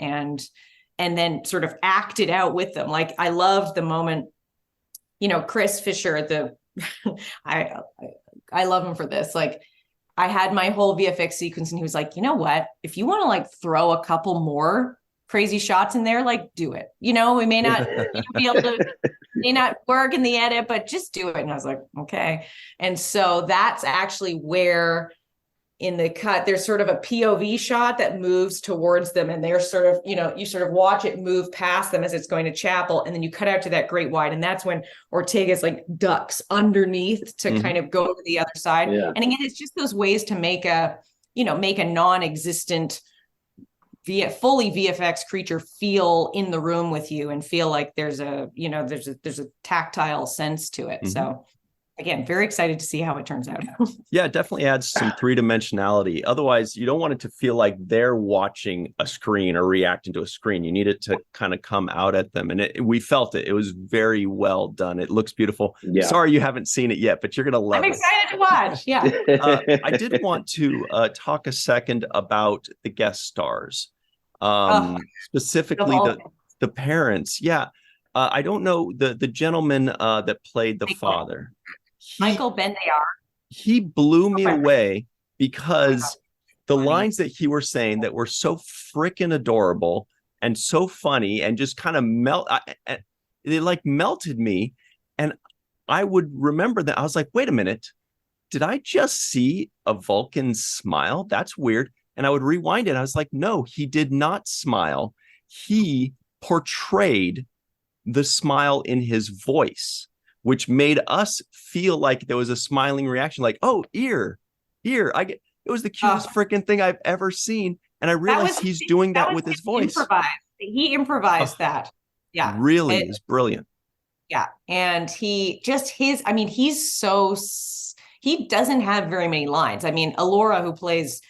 then sort of act it out with them. Like, I loved the moment, Chris Fisher, I love him for this. Like, I had my whole VFX sequence and he was like, you know what, if you want to like throw a couple more crazy shots in there, like, do it. We may not be able to, may not work in the edit, but just do it. And I was like, okay. And so that's actually where in the cut, there's sort of a POV shot that moves towards them, and they're sort of, you sort of watch it move past them as it's going to Chapel, and then you cut out to that great wide, and that's when Ortega's like ducks underneath to kind of go to the other side. Yeah. And again, it's just those ways to make a non-existent fully VFX creature feel in the room with you and feel like there's a tactile sense to it. So again, very excited to see how it turns out. Yeah, it definitely adds some three-dimensionality. Otherwise, you don't want it to feel like they're watching a screen or reacting to a screen. You need it to kind of come out at them. And we felt it. It was very well done. It looks beautiful. Yeah. Sorry you haven't seen it yet, but you're going to love it. I'm excited to watch. Yeah. I did want to talk a second about the guest stars, specifically the parents. Yeah. I don't know the gentleman that played the father. Michael Bendayar. He blew me away because the lines that he was saying that were so freaking adorable and so funny and just kind of they like melted me. And I would remember that. I was like, wait a minute, did I just see a Vulcan smile? That's weird. And I would rewind it. I was like, no, he did not smile. He portrayed the smile in his voice, which made us feel like there was a smiling reaction, like, oh, ear. It was the cutest freaking thing I've ever seen. And I realized he's doing that with his voice. He improvised that. Yeah. Really is brilliant. Yeah. And he doesn't have very many lines. I mean, Alora, who plays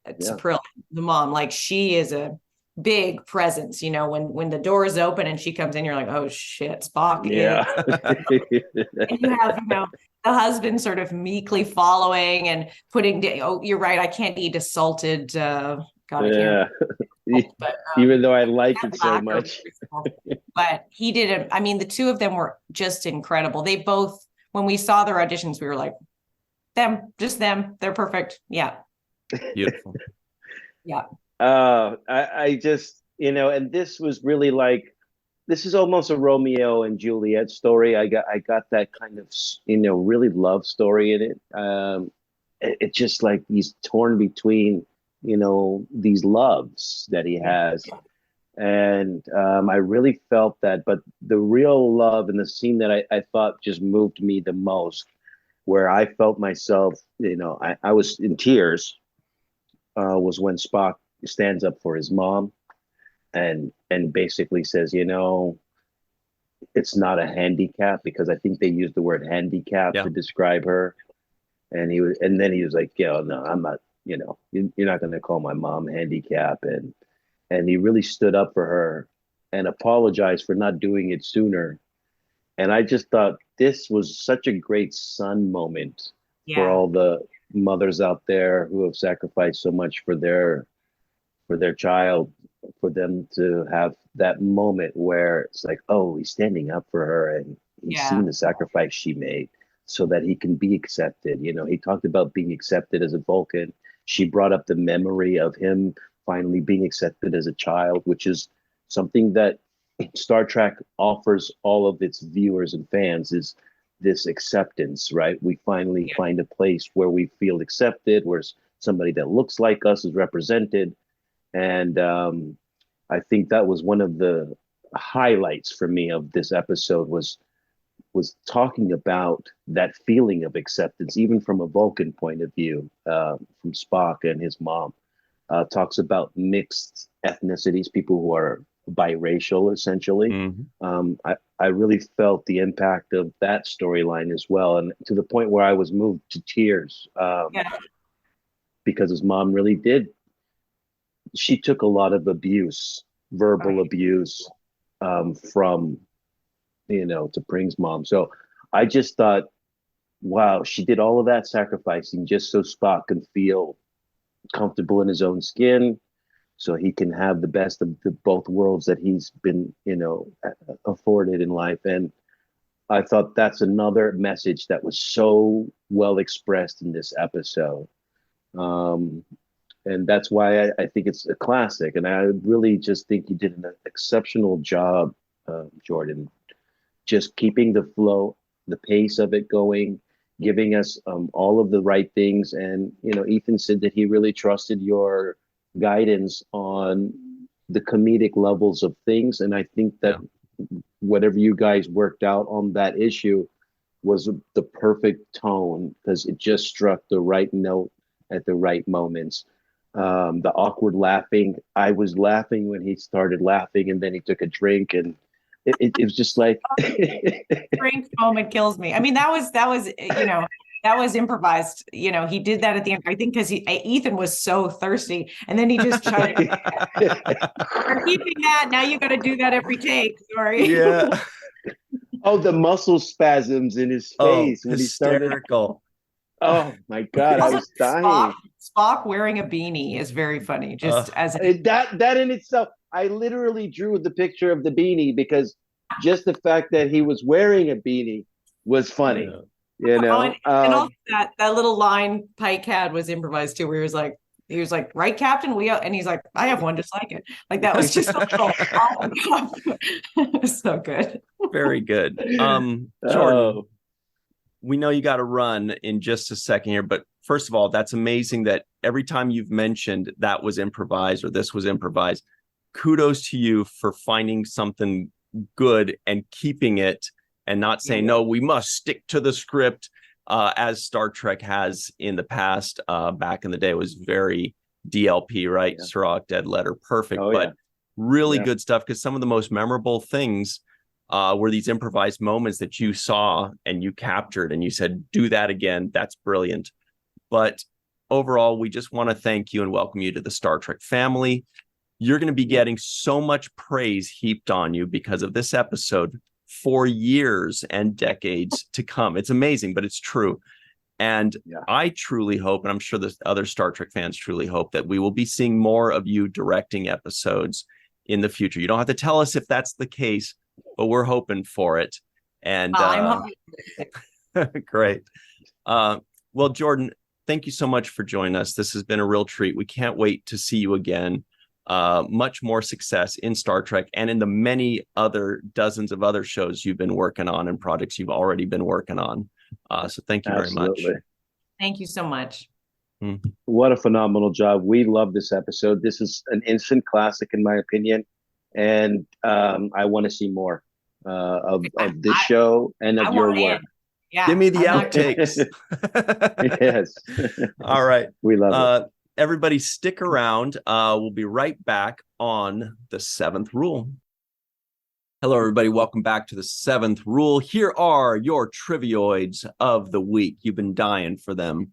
Sapril, the mom, like, she is a big presence, when the door is open and she comes in, you're like, oh shit, Spock. Yeah. And you have, the husband sort of meekly following and putting, oh, you're right, I can't eat a salted, but even though I like it so much. But he did it. I mean, the two of them were just incredible. They both, when we saw their auditions, we were like, just them. They're perfect. Yeah. Beautiful. Yeah. I just, and this was really like, this is almost a Romeo and Juliet story. I got that kind of, really love story in it. It's just like he's torn between, these loves that he has. And I really felt that. But the real love and the scene that I thought just moved me the most, where I felt myself, I was in tears, was when Spock stands up for his mom and basically says, it's not a handicap, because I think they used the word handicap to describe her. And then he was like, no, I'm not, you're not going to call my mom handicap. And he really stood up for her and apologized for not doing it sooner. And I just thought this was such a great son moment for all the mothers out there who have sacrificed so much for their child, for them to have that moment where it's like, oh, he's standing up for her and he's seen the sacrifice she made so that he can be accepted. He talked about being accepted as a Vulcan. She brought up the memory of him finally being accepted as a child, which is something that Star Trek offers all of its viewers and fans, is this acceptance, right? We finally find a place where we feel accepted, where somebody that looks like us is represented. And I think that was one of the highlights for me of this episode, was talking about that feeling of acceptance, even from a Vulcan point of view, from Spock and his mom. Talks about mixed ethnicities, people who are biracial, essentially. Mm-hmm. I really felt the impact of that storyline as well, and to the point where I was moved to tears, because his mom really did. She took a lot of abuse, verbal abuse, from, T'Pring's mom. So I just thought, wow, she did all of that sacrificing just so Spock can feel comfortable in his own skin, so he can have the best of both worlds that he's been, afforded in life. And I thought that's another message that was so well expressed in this episode. And that's why I think it's a classic. And I really just think you did an exceptional job, Jordan, just keeping the flow, the pace of it going, giving us all of the right things. And, Ethan said that he really trusted your guidance on the comedic levels of things. And I think that whatever you guys worked out on that issue was the perfect tone, because it just struck the right note at the right moments. The awkward laughing, I was laughing when he started laughing, and then he took a drink, and it was just like drink moment kills me. I mean, that was that was improvised. He did that at the end, I think, because Ethan was so thirsty, and then he just tried. We're keeping that. Now you got to do that every take. Sorry. Yeah. Oh, the muscle spasms in his face when hysterical. He started. Oh my God, I was dying. Spock wearing a beanie is very funny. Just as that in itself, I literally drew the picture of the beanie, because just the fact that he was wearing a beanie was funny. And also that little line Pike had was improvised too, where he was like, right, Captain? And he's like, I have one just like it. Like, that was just a little it was so good. Very good. Jordan, we know you got to run in just a second here, but first of all, that's amazing that every time you've mentioned that was improvised or this was improvised. Kudos to you for finding something good and keeping it, and not saying, no, we must stick to the script, as Star Trek has in the past. Back in the day, it was very DLP, right? Yeah. Cirroc, dead letter, perfect. But really good stuff, because some of the most memorable things were these improvised moments that you saw and you captured, and you said, do that again. That's brilliant. But overall, we just want to thank you and welcome you to the Star Trek family. You're going to be getting so much praise heaped on you because of this episode for years and decades to come. It's amazing, but it's true. And Yeah. I truly hope, and I'm sure the other Star Trek fans truly hope, that we will be seeing more of you directing episodes in the future. You don't have to tell us if that's the case, but we're hoping for it. And I'm great. Well, Jordan, thank you so much for joining us. This has been a real treat. We can't wait to see you again. Much more success in Star Trek and in the many other dozens of other shows you've been working on and projects you've already been working on. So thank you very much. Thank you so much. What a phenomenal job. We love this episode. This is an instant classic, in my opinion. And I want to see more of this show and of your work. Yeah, give me the outtakes. Yes. All right. We love it. Everybody stick around. We'll be right back on the Seventh Rule. Hello, everybody. Welcome back to the Seventh Rule. Here are your trivioids of the week. You've been dying for them.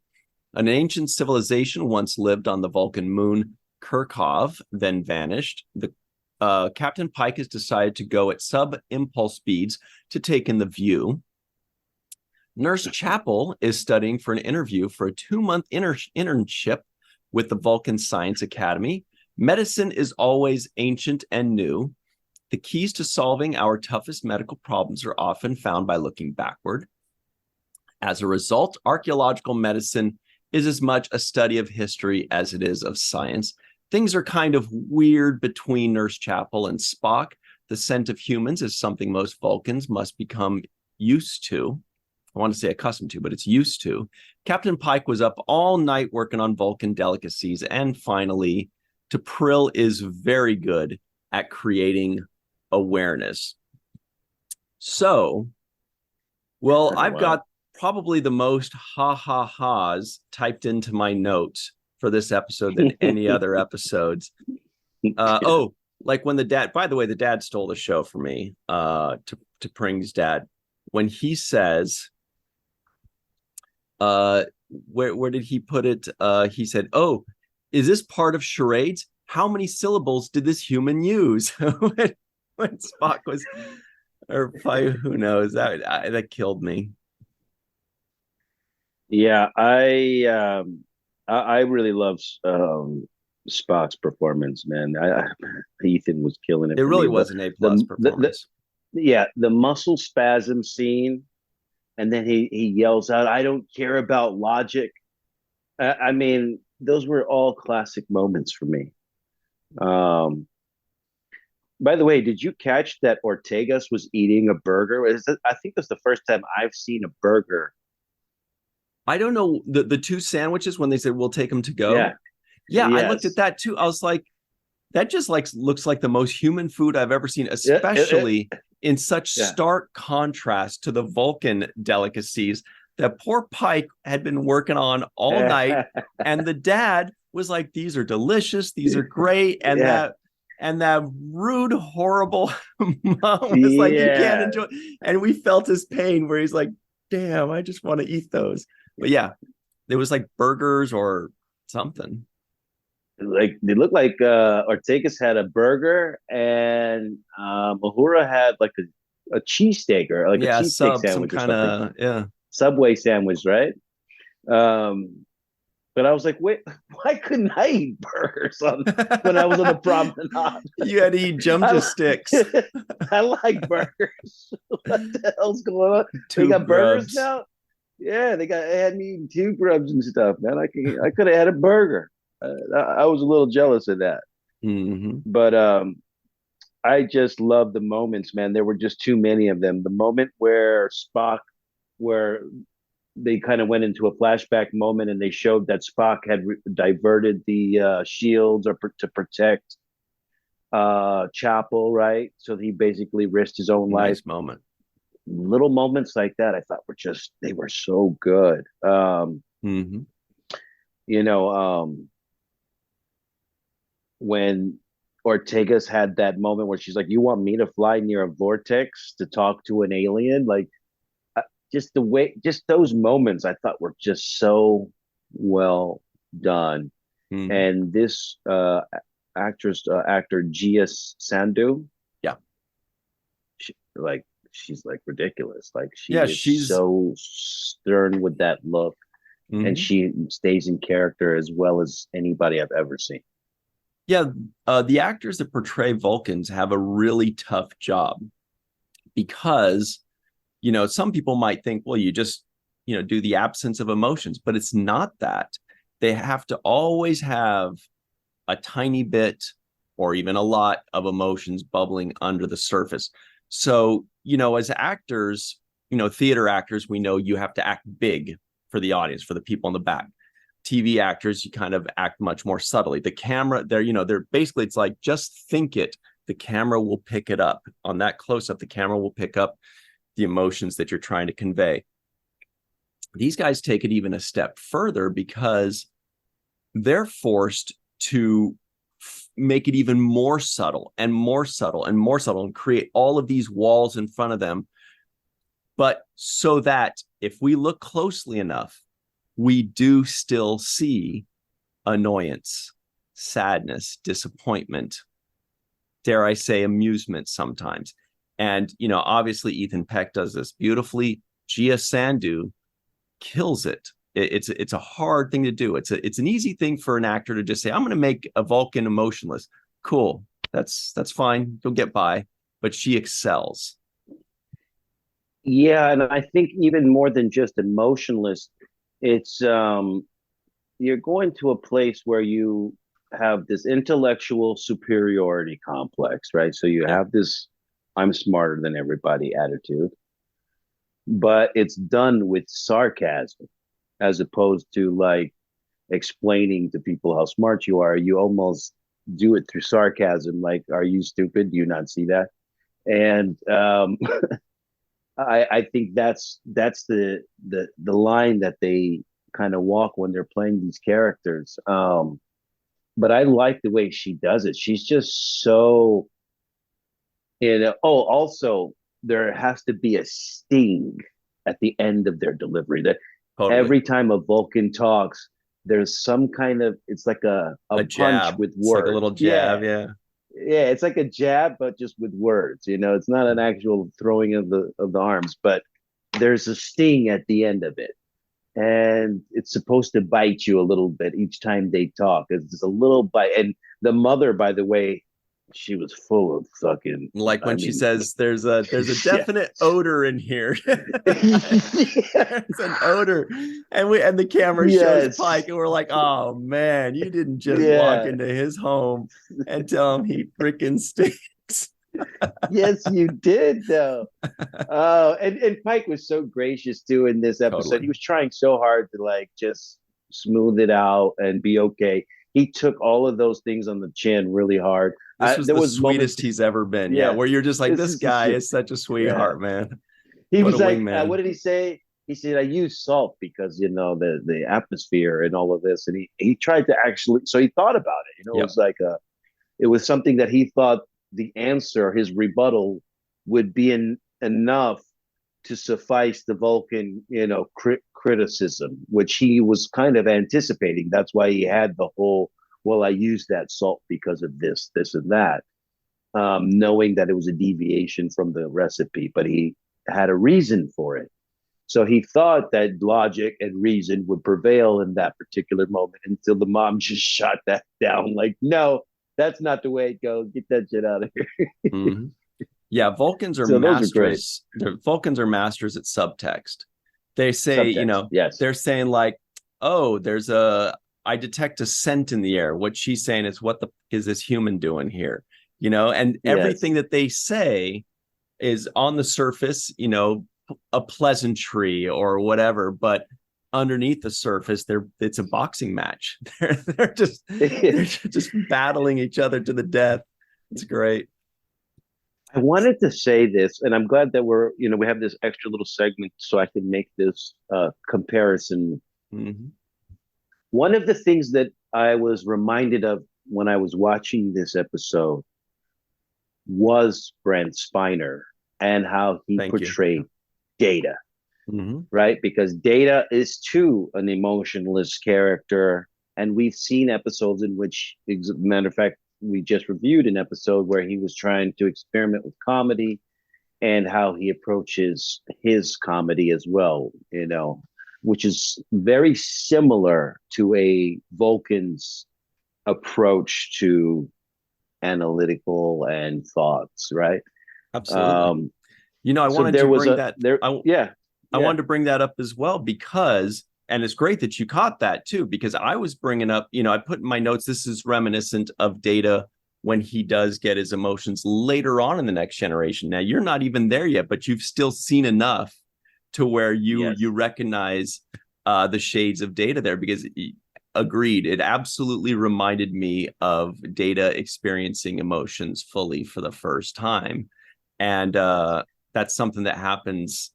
An ancient civilization once lived on the Vulcan moon Kirkov, then vanished. Captain Pike has decided to go at sub-impulse speeds to take in the view. Nurse Chapel is studying for an interview for a 2-month internship with the Vulcan Science Academy. Medicine is always ancient and new. The keys to solving our toughest medical problems are often found by looking backward. As a result, archaeological medicine is as much a study of history as it is of science. Things are kind of weird between Nurse Chapel and Spock. The scent of humans is something most Vulcans must become used to. I want to say accustomed to, but it's used to. Captain Pike was up all night working on Vulcan delicacies. And finally, T'Pril is very good at creating awareness. So, well, I've got probably the most ha-ha-has typed into my notes for this episode than any other episodes. Like when the dad, by the way, the dad stole the show for me, to Pring's dad, when he says, where did he put it? He said, "Oh, is this part of charades? How many syllables did this human use?" when Spock was, or probably, who knows, that killed me. Yeah, I really love Spock's performance, man. Ethan was killing it. It really was an A+ performance. The muscle spasm scene, and then he yells out, "I don't care about logic." I mean, those were all classic moments for me. By the way, did you catch that Ortegas was eating a burger? I think that's the first time I've seen a burger. I don't know, the two sandwiches when they said we'll take them to go. Yeah, yes. I looked at that too. I was like, that just looks like the most human food I've ever seen, especially in such stark contrast to the Vulcan delicacies that poor Pike had been working on all night. And the dad was like, "These are delicious. These are great." And that rude, horrible mom was like, "You can't enjoy." And we felt his pain where he's like, "Damn, I just want to eat those." But yeah, it was like burgers or something. Like they looked like Ortegas had a burger and Mohler had like a cheesesteak or like a cheesesteak sandwich or something. Subway sandwich, right? But I was like, wait, why couldn't I eat burgers when I was on the promenade? You had to eat jumbo sticks. I like burgers. What the hell's going on? They got burgers now? Yeah, they had me eating 2 grubs and stuff, man. I could have had a burger. I was a little jealous of that. Mm-hmm. But I just love the moments, man. There were just too many of them. The moment where they kind of went into a flashback moment and they showed that Spock had diverted the shields to protect Chapel, right? So he basically risked his own life. Nice moment. Little moments like that I thought they were so good. Mm-hmm. When Ortegas had that moment where she's like, "You want me to fly near a vortex to talk to an alien?" Like, just those moments I thought were just so well done. Mm-hmm. And this actor Gia Sandhu, she's like ridiculous. Like she's so stern with that look. and she stays in character as well as anybody I've ever seen. Yeah, the actors that portray Vulcans have a really tough job because, some people might think, well, you just, do the absence of emotions, but it's not that. They have to always have a tiny bit or even a lot of emotions bubbling under the surface. So, as actors, theater actors, we know you have to act big for the audience, for the people in the back. TV actors, you kind of act much more subtly. The camera, they're basically, it's like, just think it. The camera will pick it up. On that close-up, the camera will pick up the emotions that you're trying to convey. These guys take it even a step further because they're forced to make it even more subtle and more subtle and more subtle and create all of these walls in front of them. But so that if we look closely enough, we do still see annoyance, sadness, disappointment, dare I say, amusement sometimes. And, obviously Ethan Peck does this beautifully. Gia Sandhu kills it. It's a hard thing to do. It's an easy thing for an actor to just say, I'm going to make a Vulcan emotionless. Cool. That's fine. You'll get by. But she excels. Yeah, and I think even more than just emotionless, it's you're going to a place where you have this intellectual superiority complex, right? So you have this I'm smarter than everybody attitude, but it's done with sarcasm as opposed to like explaining to people how smart you are. You almost do it through sarcasm, like, are you stupid? Do you not see that? And I think that's the line that they kind of walk when they're playing these characters. But I like the way she does it. She's just so, also there has to be a sting at the end of their delivery. That totally. Every time a Vulcan talks, there's some kind of, it's like a punch jab with words. It's like a little jab, yeah. Yeah, it's like a jab, but just with words. It's not an actual throwing of the arms, but there's a sting at the end of it, and it's supposed to bite you a little bit each time they talk. It's a little bite. And the mother, by the way, she was full of fucking. Like when she says, "There's a definite odor in here." There's an odor, and the camera shows Pike, and we're like, "Oh man, you didn't just walk into his home and tell him he freaking stinks." Yes, you did, though. Oh, and Pike was so gracious too in this episode. Totally. He was trying so hard to like just smooth it out and be okay. He took all of those things on the chin really hard. This was the sweetest he's ever been. Yeah, where you're just like, this guy is such a sweetheart, man. He was like, what did he say? He said, I use salt because, the atmosphere and all of this. And he tried to actually, so he thought about it. It was like it was something that he thought the answer, his rebuttal, would be enough to suffice the Vulcan, criticism, which he was kind of anticipating. That's why he had the whole, well, I used that salt because of this, and that, knowing that it was a deviation from the recipe, but he had a reason for it. So he thought that logic and reason would prevail in that particular moment until the mom just shot that down. Like, no, that's not the way it goes. Get that shit out of here. Mm-hmm. Yeah, Vulcans are masters. Vulcans are masters at subtext. They say, they're saying like, oh, I detect a scent in the air. What she's saying is, what the is this human doing here? And everything that they say is on the surface, a pleasantry or whatever, but underneath the surface, it's a boxing match. They're just battling each other to the death. It's great. I wanted to say this, and I'm glad that we have this extra little segment so I can make this comparison. Mm-hmm. One of the things that I was reminded of when I was watching this episode was Brent Spiner and how he portrayed Data, right? Because Data is too an emotionless character, and we've seen episodes in which, as a matter of fact, we just reviewed an episode where he was trying to experiment with comedy and how he approaches his comedy as well, which is very similar to a Vulcan's approach to analytical and thoughts, right? Absolutely. I So wanted there to was bring a that. there, yeah, I yeah. wanted to bring that up as well because, and it's great that you caught that too, because I was bringing up, I put in my notes, this is reminiscent of Data when he does get his emotions later on in the Next Generation. Now, you're not even there yet, but you've still seen enough to where you recognize the shades of Data there, because agreed, it absolutely reminded me of Data experiencing emotions fully for the first time. And that's something that happens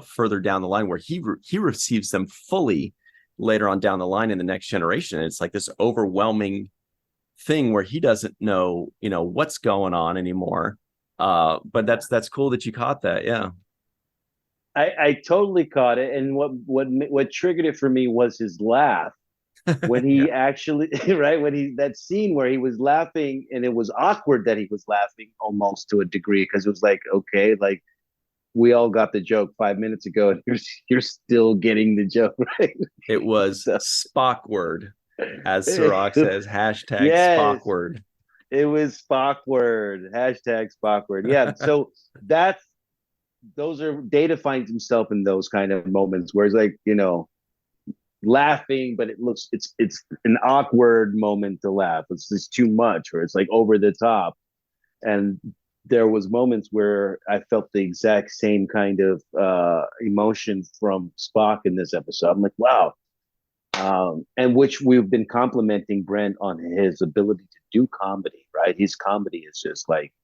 further down the line, where he receives them fully later on down the line in the Next Generation. And it's like this overwhelming thing where he doesn't know what's going on anymore. But that's cool that you caught that. Yeah. I totally caught it, and what triggered it for me was his laugh when he actually right, when he, that scene where he was laughing, and it was awkward that he was laughing almost to a degree, because it was like, okay, like, we all got the joke 5 minutes ago, and you're still getting the joke, right? It was So, Spockward, as Cirroc says, hashtag yes, Spockward. it was Spockward, hashtag Spockward. Yeah, so those are, Data finds himself in those kind of moments where it's like, laughing, but it's an awkward moment to laugh. It's just too much, or it's like over the top. And there was moments where I felt the exact same kind of emotion from Spock in this episode. I'm like, wow. And which we've been complimenting Brent on his ability to do comedy, right? His comedy is just like,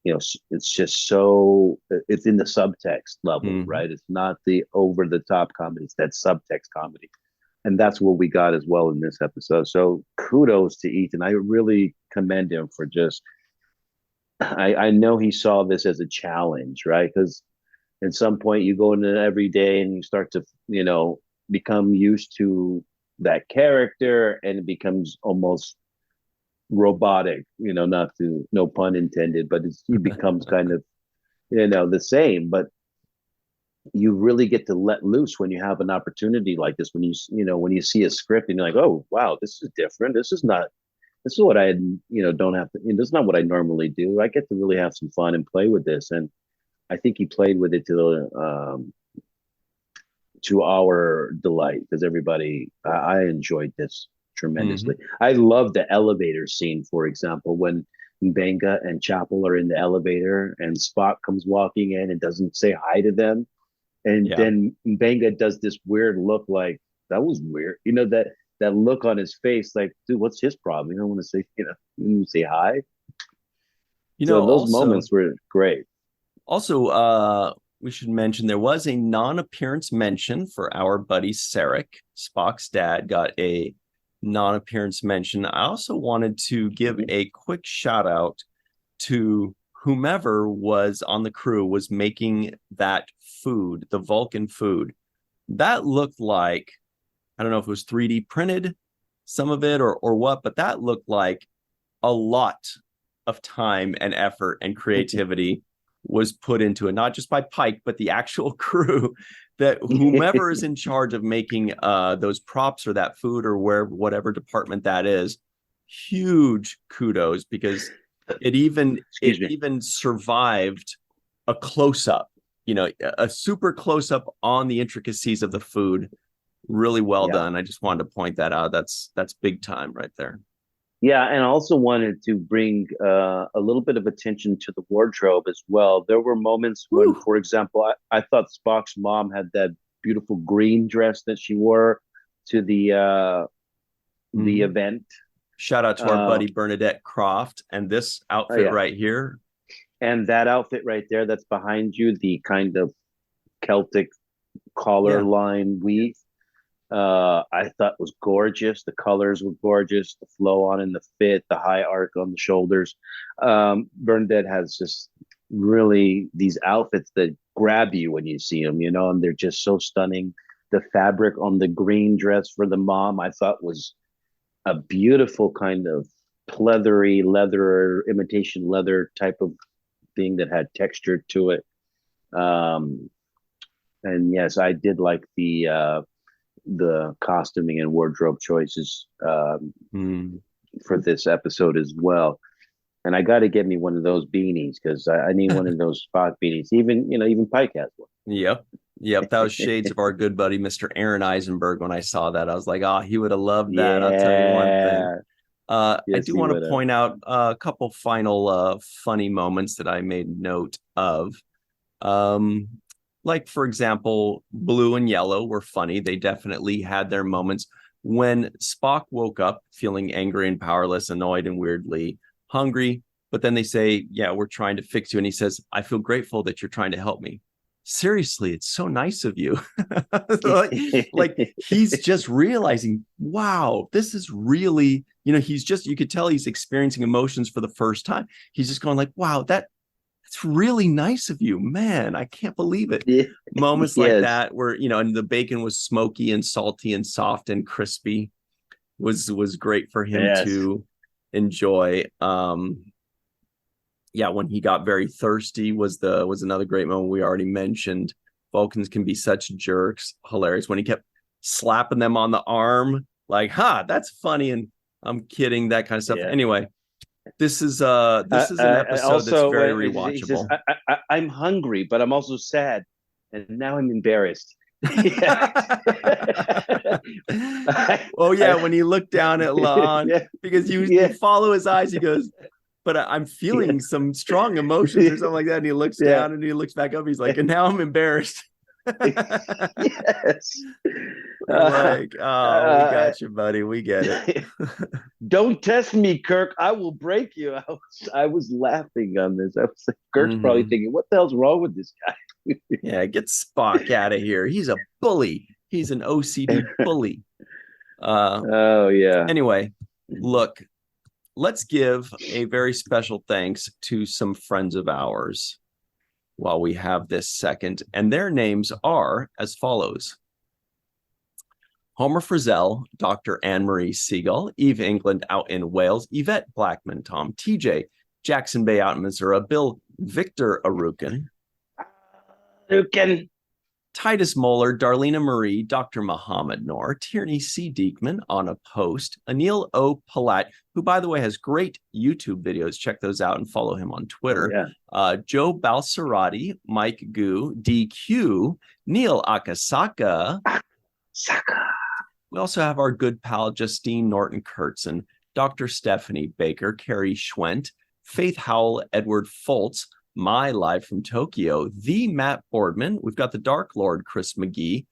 it's just so, it's in the subtext level, right? It's not the over the top comedy, it's that subtext comedy. And that's what we got as well in this episode. So kudos to Ethan. I really commend him for just, I know he saw this as a challenge, right? Because at some point you go into every day and you start to, become used to that character, and it becomes almost robotic, no pun intended, but he becomes kind of, the same. But you really get to let loose when you have an opportunity like this, when when you see a script and you're like, oh, wow, this is different. This is what I, don't have to, this is not what I normally do. I get to really have some fun and play with this. And I think he played with it to our delight, because everybody, I enjoyed this tremendously. I love the elevator scene, for example, when Mbenga and Chapel are in the elevator and Spock comes walking in and doesn't say hi to them. And then Mbenga does this weird look, like, that was weird. That look on his face, like, dude, what's his problem? You don't want to say, you say hi. So those moments were great. Also, we should mention there was a non-appearance mention for our buddy Sarek. Spock's dad got a non-appearance mention. I also wanted to give a quick shout out to whomever was on the crew was making that food, the Vulcan food. That looked like, I don't know if it was 3D printed, some of it, or what, but that looked like a lot of time and effort and creativity was put into it, not just by Pike, but the actual crew, that whomever is in charge of making those props or that food, or whatever department that is, huge kudos, because it even survived a close-up, a super close-up on the intricacies of the food. Really well done. I just wanted to point that out. That's big time right there. Yeah, and I also wanted to bring a little bit of attention to the wardrobe as well. There were moments when, for example, I thought Spock's mom had that beautiful green dress that she wore to the event. Shout out to our buddy Bernadette Croft, and this outfit right here. And that outfit right there that's behind you, the kind of Celtic collar line weave. I thought was gorgeous. The colors were gorgeous. The flow on and the fit, the high arc on the shoulders. Bernadette has just really these outfits that grab you when you see them, and they're just so stunning. The fabric on the green dress for the mom, I thought, was a beautiful kind of pleathery leather, imitation leather type of thing that had texture to it. And yes, I did like the costuming and wardrobe choices for this episode as well. And I got to get me one of those beanies because I need one of those Spock beanies. Even Pike has one. Yep. That was shades of our good buddy, Mr. Aaron Eisenberg. When I saw that, I was like, oh, he would have loved that. Yeah. I'll tell you one thing. Yes, I do want to point out a couple final funny moments that I made note of. Like, for example, Blue and Yellow were funny. They definitely had their moments. When Spock woke up feeling angry and powerless, annoyed and weirdly hungry, but then they say, yeah, we're trying to fix you. And he says, I feel grateful that you're trying to help me. Seriously, it's so nice of you. like he's just realizing, wow, this is really, you could tell he's experiencing emotions for the first time. He's just going like, wow, that's really nice of you, man. I can't believe it. Yeah. Moments like that where, and the bacon was smoky and salty and soft and crispy was great for him to enjoy. When he got very thirsty was another great moment we already mentioned. Vulcans can be such jerks. Hilarious when he kept slapping them on the arm, like, that's funny, and I'm kidding, that kind of stuff. Anyway, this is an episode that's very rewatchable. Says, I'm hungry, but I'm also sad, and now I'm embarrassed. When he looked down at Lon, because you follow his eyes, he goes, but I'm feeling some strong emotions or something like that. And he looks down and he looks back up. He's like, and now I'm embarrassed. Yes. We got you, buddy. We get it. Don't test me, Kirk. I will break you. I was laughing on this. I was like, Kirk's probably thinking, what the hell's wrong with this guy? Yeah, get Spock out of here. He's a bully. He's an OCD bully. Anyway, look, let's give a very special thanks to some friends of ours while we have this second. And their names are as follows: Homer Frizzell, Dr. Anne-Marie Segal, Eve England out in Wales, Yvette Blackmon-Tom, TJ, Jackson-Bey out in Missouri, Bill Victor Arucan, Titus Mohler, Darlena Marie, Dr. Mohamed Noor, Tierney C. Dieckmann on a post, Anil O. Polat, who, by the way, has great YouTube videos. Check those out and follow him on Twitter. Joe Balsarotti, Mike Gu, Dequeue, Neal Akasaka. We also have our good pal, Justine Norton-Kertson, Dr. Stephanie Baker, Carrie Schwent, Faith Howell, Edward Foltz, My Live from Tokyo, the Matt Boardman. We've got the Dark Lord, Chris McGee,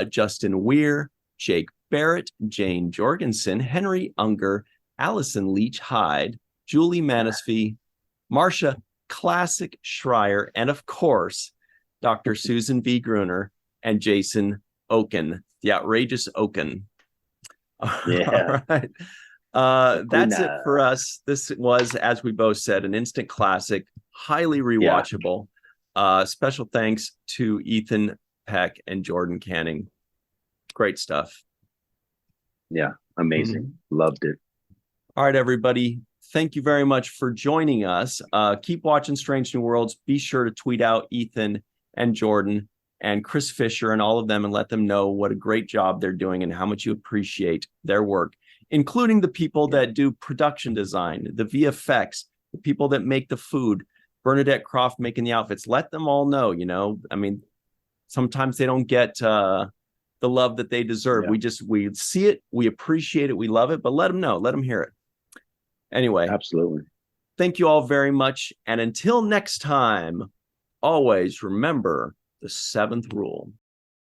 Justin Weir, Jake Barrett, Jane Jorgensen, Henry Unger, Allison Leach-Heid, Julie Manisfee, Marcia Classic Schreier, and of course, Dr. Susan V. Gruner and Jason Okun, the outrageous Okun. Yeah. All right. That's it for us. This was, as we both said, an instant classic, highly rewatchable. Special thanks to Ethan Peck and Jordan Canning. Great stuff. Yeah, amazing. Loved it. All right, everybody. Thank you very much for joining us. Keep watching Strange New Worlds. Be sure to tweet out Ethan and Jordan and Chris Fisher and all of them and let them know what a great job they're doing and how much you appreciate their work, including the people that do production design, the VFX, the people that make the food, Bernadette Croft making the outfits. Let them all know, I mean, sometimes they don't get the love that they deserve. We see it, we appreciate it, we love it, but let them know, let them hear it. Anyway, absolutely. Thank you all very much. And until next time, always remember the seventh rule.